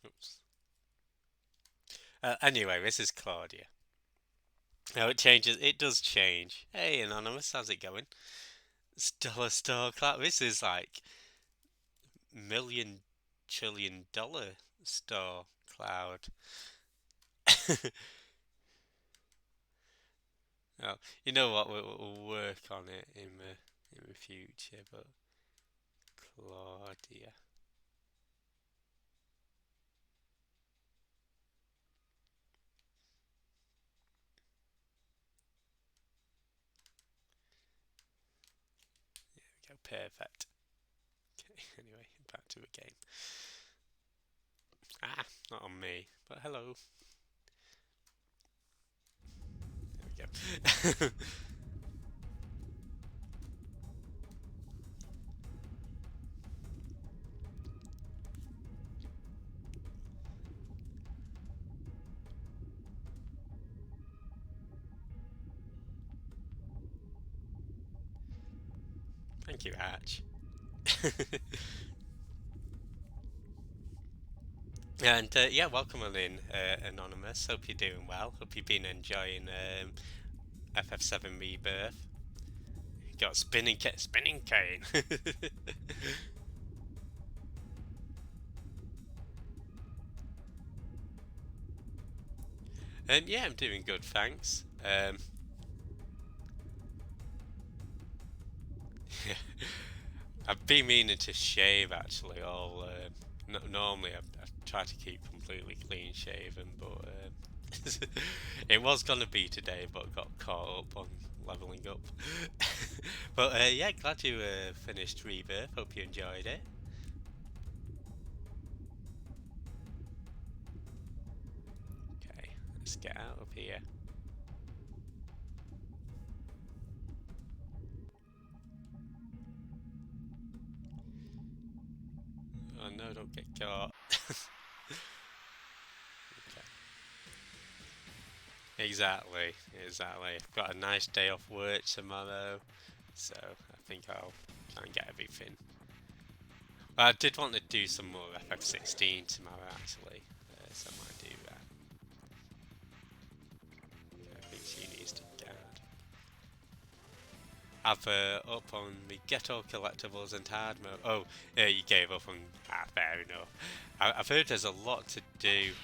Oops. Anyway, this is Claudia. Oh, it changes. It does change. Hey, Anonymous, how's it going? Stellar Star Cloud. This is like $1 trillion star cloud. Oh, you know what? We'll work on it in the future. But Claudia. There we go. Perfect. Okay. Anyway, back to the game. Ah, not on me. But hello. There we go. Thank you, Arch. And yeah, welcome on in, Anonymous. Hope you're doing well. Hope you've been enjoying FF7 Rebirth. Got spinning cane. Yeah, I'm doing good, thanks. I've been meaning to shave actually. All normally I try to keep completely clean shaven, but it was gonna be today, but got caught up on leveling up. But yeah, glad you finished Rebirth. Hope you enjoyed it. Okay, let's get out of here. Oh no, don't get caught. Okay. Exactly, exactly. I've got a nice day off work tomorrow, so I think I'll try and get everything. I did want to do some more FF16 tomorrow actually, so I might do that. I think she needs to guard. I've up on the Get All Collectibles and Hard Mode. Oh, you gave up on. Ah, fair enough. I've heard there's a lot to do.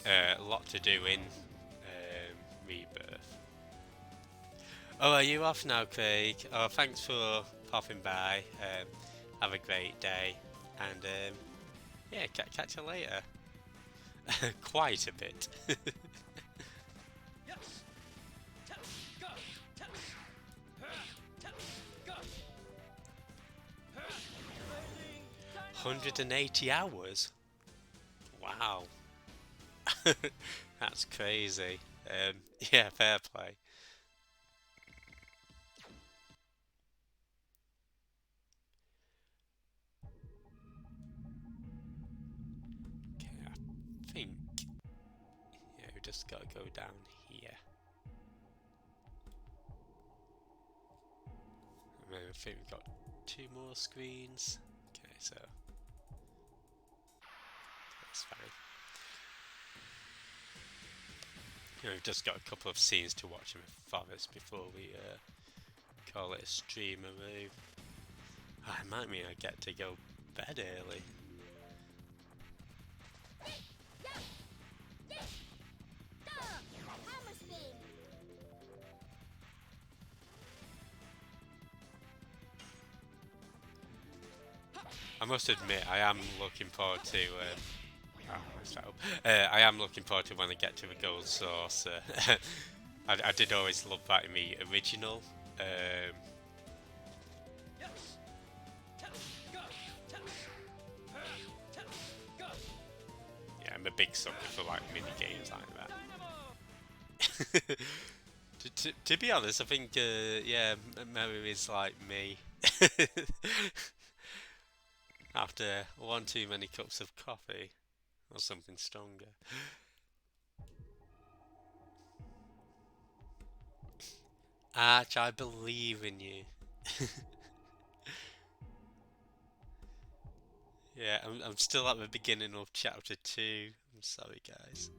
A lot to do in Rebirth. Oh, are you off now, Craig? Oh, thanks for popping by. Have a great day, and yeah, catch you later. Quite a bit. 180 hours? Wow. That's crazy. Yeah, fair play. Okay, I think, yeah, we just gotta go down here. And then I think we've got two more screens. Okay, so that's fine. You know, we've just got a couple of scenes to watch in the forest before we call it a stream and move. Ah, it might mean I get to go bed early. I must admit, I am looking forward to. I am looking forward to when I get to the gold source. I did always love that in the original. Yeah, I'm a big sucker for like mini games like that. To be honest, I think yeah, Mary is like me. After one too many cups of coffee or something stronger. Arch, I believe in you. Yeah, I'm still at the beginning of chapter 2. I'm sorry, guys.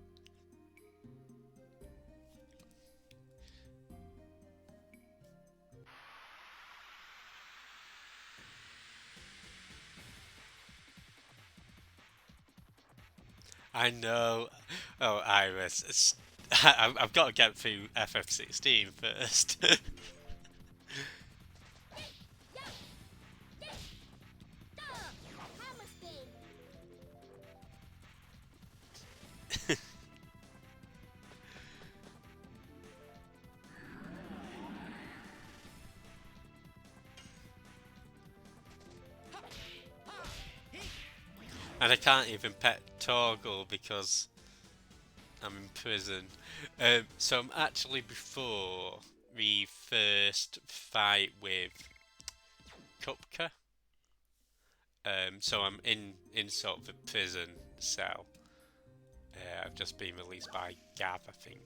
I know. Oh, Iris. I've got to get through FF16 first. And I can't even pet Torgal because I'm in prison. So I'm actually before the first fight with Kupka. So I'm in sort of a prison cell. I've just been released by Gav, I think.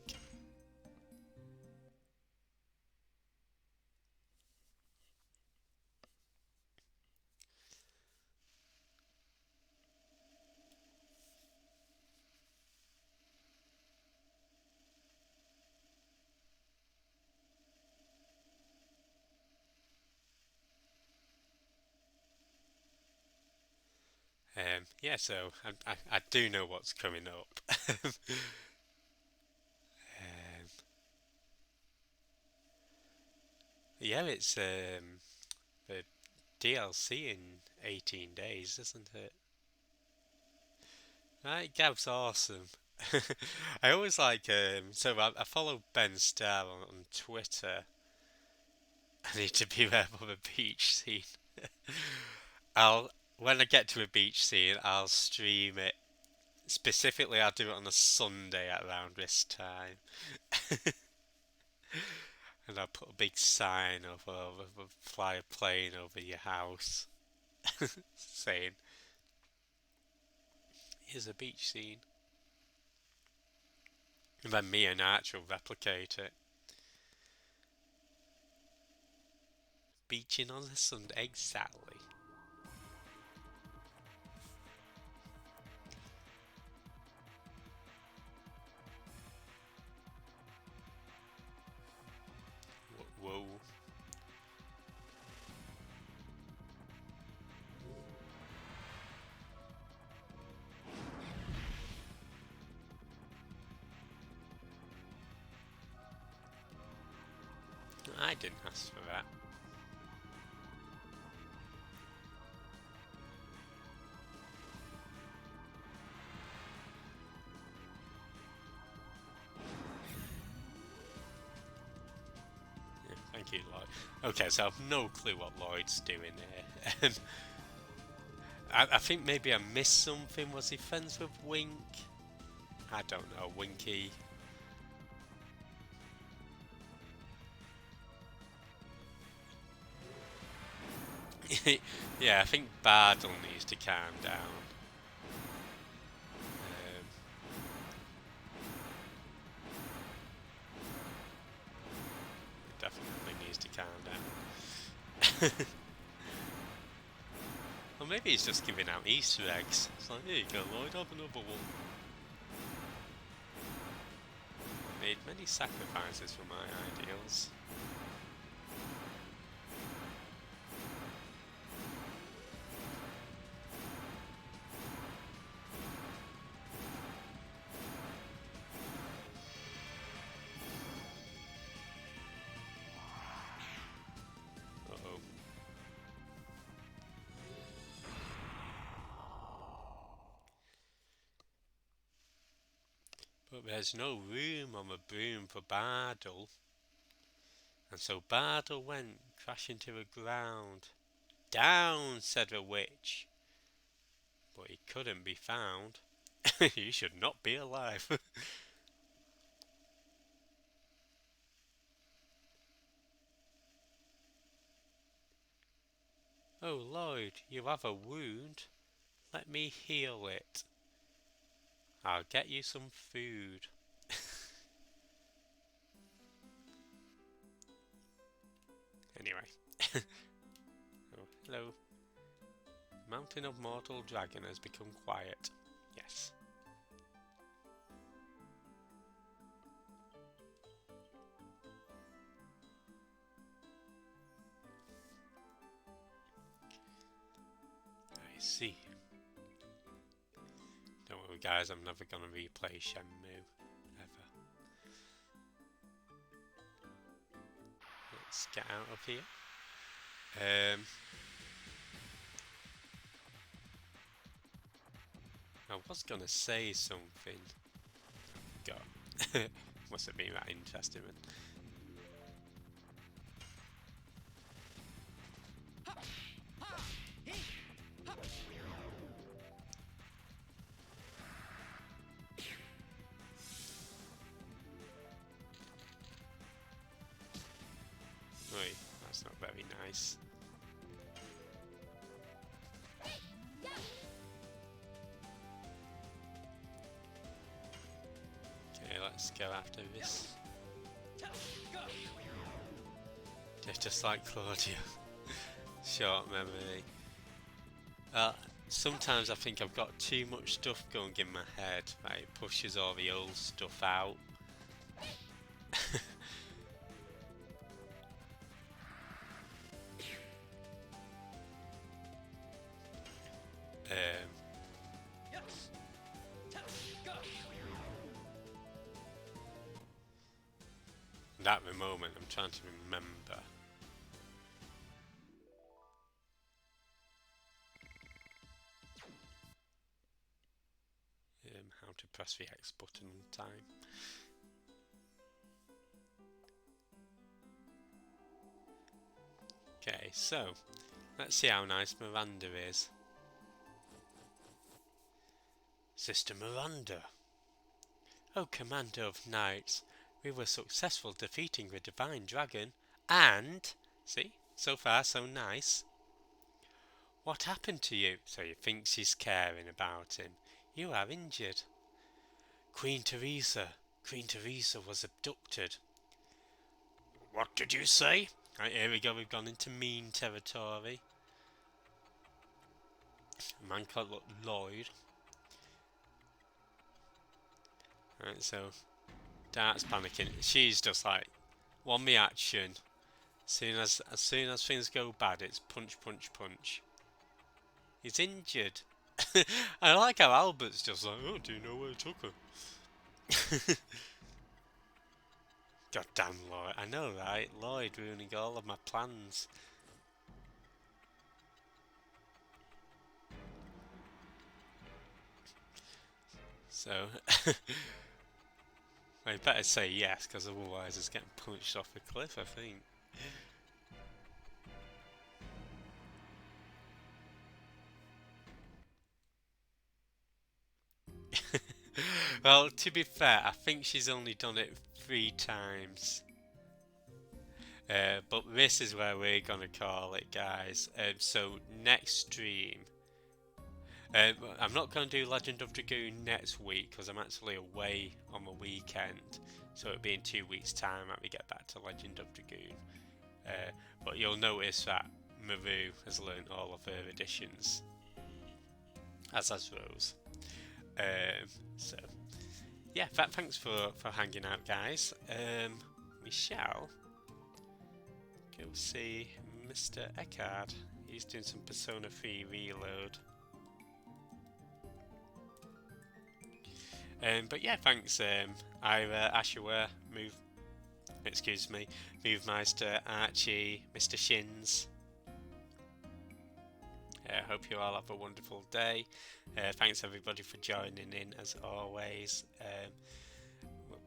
Yeah, so I do know what's coming up. Yeah, it's the DLC in 18 days, isn't it? Right, Gav's awesome. I always like so I follow Ben Starr on Twitter. I need to beware of a beach scene. I'll when I get to a beach scene, I'll stream it. Specifically, I'll do it on a Sunday at around this time, and I'll put a big sign over, fly a plane over your house, saying, "Here's a beach scene." And then me and Arch will replicate it. Beaching on a Sunday, exactly. Whoa. I didn't ask for that. Yeah, thank you, Lloyd. Okay, so I've no clue what Lloyd's doing here. I think maybe I missed something. Was he friends with Wink? I don't know, Winky. Yeah, I think Bardle needs to calm down. Definitely needs to calm down. Or maybe he's just giving out Easter eggs. It's like, here you go, Lloyd, have another one. I made many sacrifices for my ideals. Uh-oh. But there's no room on the broom for Bardle. And so Bardle went crashing to the ground. Down, said the witch. But he couldn't be found. He should not be alive. Oh, Lloyd, you have a wound. Let me heal it. I'll get you some food. Anyway. Oh, hello. Mountain of Mortal Dragon has become quiet. Yes. I see. Don't worry, guys, I'm never going to replay Shenmue. Ever. Let's get out of here. I was going to say something. God. Must have been that interesting. Wait, that's not very nice. Okay, let's go after this. Just like Claudia. Short memory. Sometimes I think I've got too much stuff going in my head. Right? It pushes all the old stuff out. And at the moment, I'm trying to remember. How to press the X button on time. Okay, so let's see how nice Miranda is. Sister Miranda. Oh, Commander of Knights, we were successful defeating the Divine Dragon and... See? So far, so nice. What happened to you? So you think she's caring about him. You are injured. Queen Teresa. Queen Teresa was abducted. What did you say? Right, here we go, we've gone into mean territory. A man called Lloyd. Right, so Dart's panicking. She's just like, one reaction. As soon as things go bad, it's punch, punch, punch. He's injured. I like how Albert's just like, oh, do you know where I took her? God damn Lloyd. I know, right? Lloyd ruining all of my plans. So, I better say yes, because otherwise it's getting punched off the cliff, I think. Well, to be fair, I think she's only done it 3 times. But this is where we're gonna call it, guys. So next stream, I'm not gonna do Legend of Dragoon next week because I'm actually away on the weekend. So it'll be in 2 weeks' time that we get back to Legend of Dragoon. But you'll notice that Maru has learnt all of her additions, as has Rose. So yeah, thanks for hanging out, guys. We shall go see Mr. Eckhard. He's doing some Persona 3 reload. But yeah, thanks. Ashua, Move Meister, Archie, Mr. Shins. Hope you all have a wonderful day. Thanks everybody for joining in as always.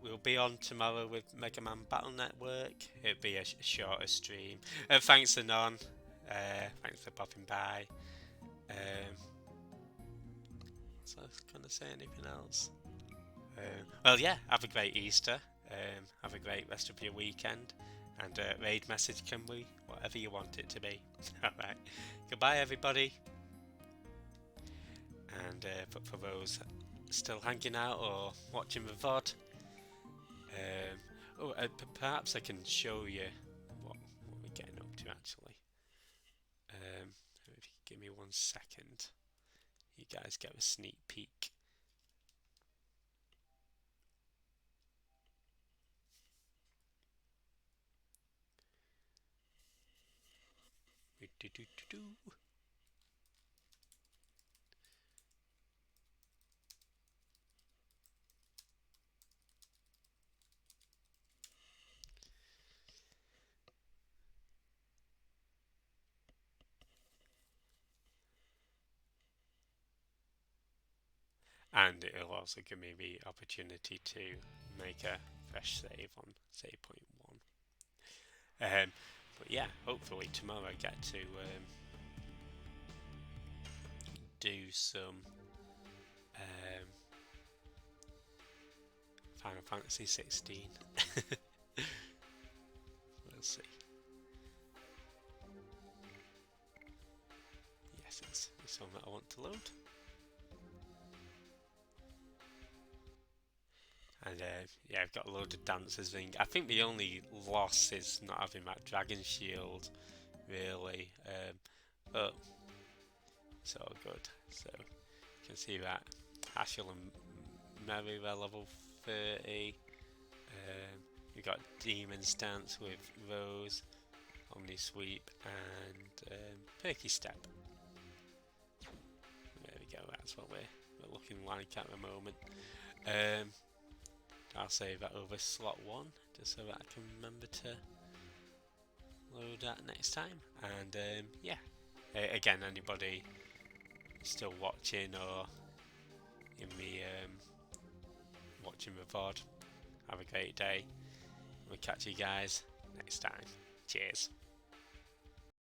We'll be on tomorrow with Mega Man Battle Network. It'll be a shorter stream. Thanks Anon. Thanks for popping by. So I was gonna say anything else. Well, yeah. Have a great Easter. Have a great rest of your weekend. And raid message can be whatever you want it to be. Alright. Goodbye everybody. And for those still hanging out or watching the VOD, perhaps I can show you what we're getting up to actually. If you give me 1 second, you guys get a sneak peek. And it'll also give me the opportunity to make a fresh save on save point 1. But yeah, hopefully tomorrow I get to do some Final Fantasy 16. We'll see. Yes, it's one that I want to load. And yeah, I've got a load of dancers thing. I think the only loss is not having that dragon shield, really. But it's all good. So you can see that Ashel and Mary are level 30. We've got Demon's Dance with Rose, Omni Sweep, and Perky Step. There we go. That's what we're looking like at the moment. I'll save that over slot 1 just so that I can remember to load that next time. And yeah, again, anybody still watching or in me watching the VOD, have a great day. We'll catch you guys next time. Cheers.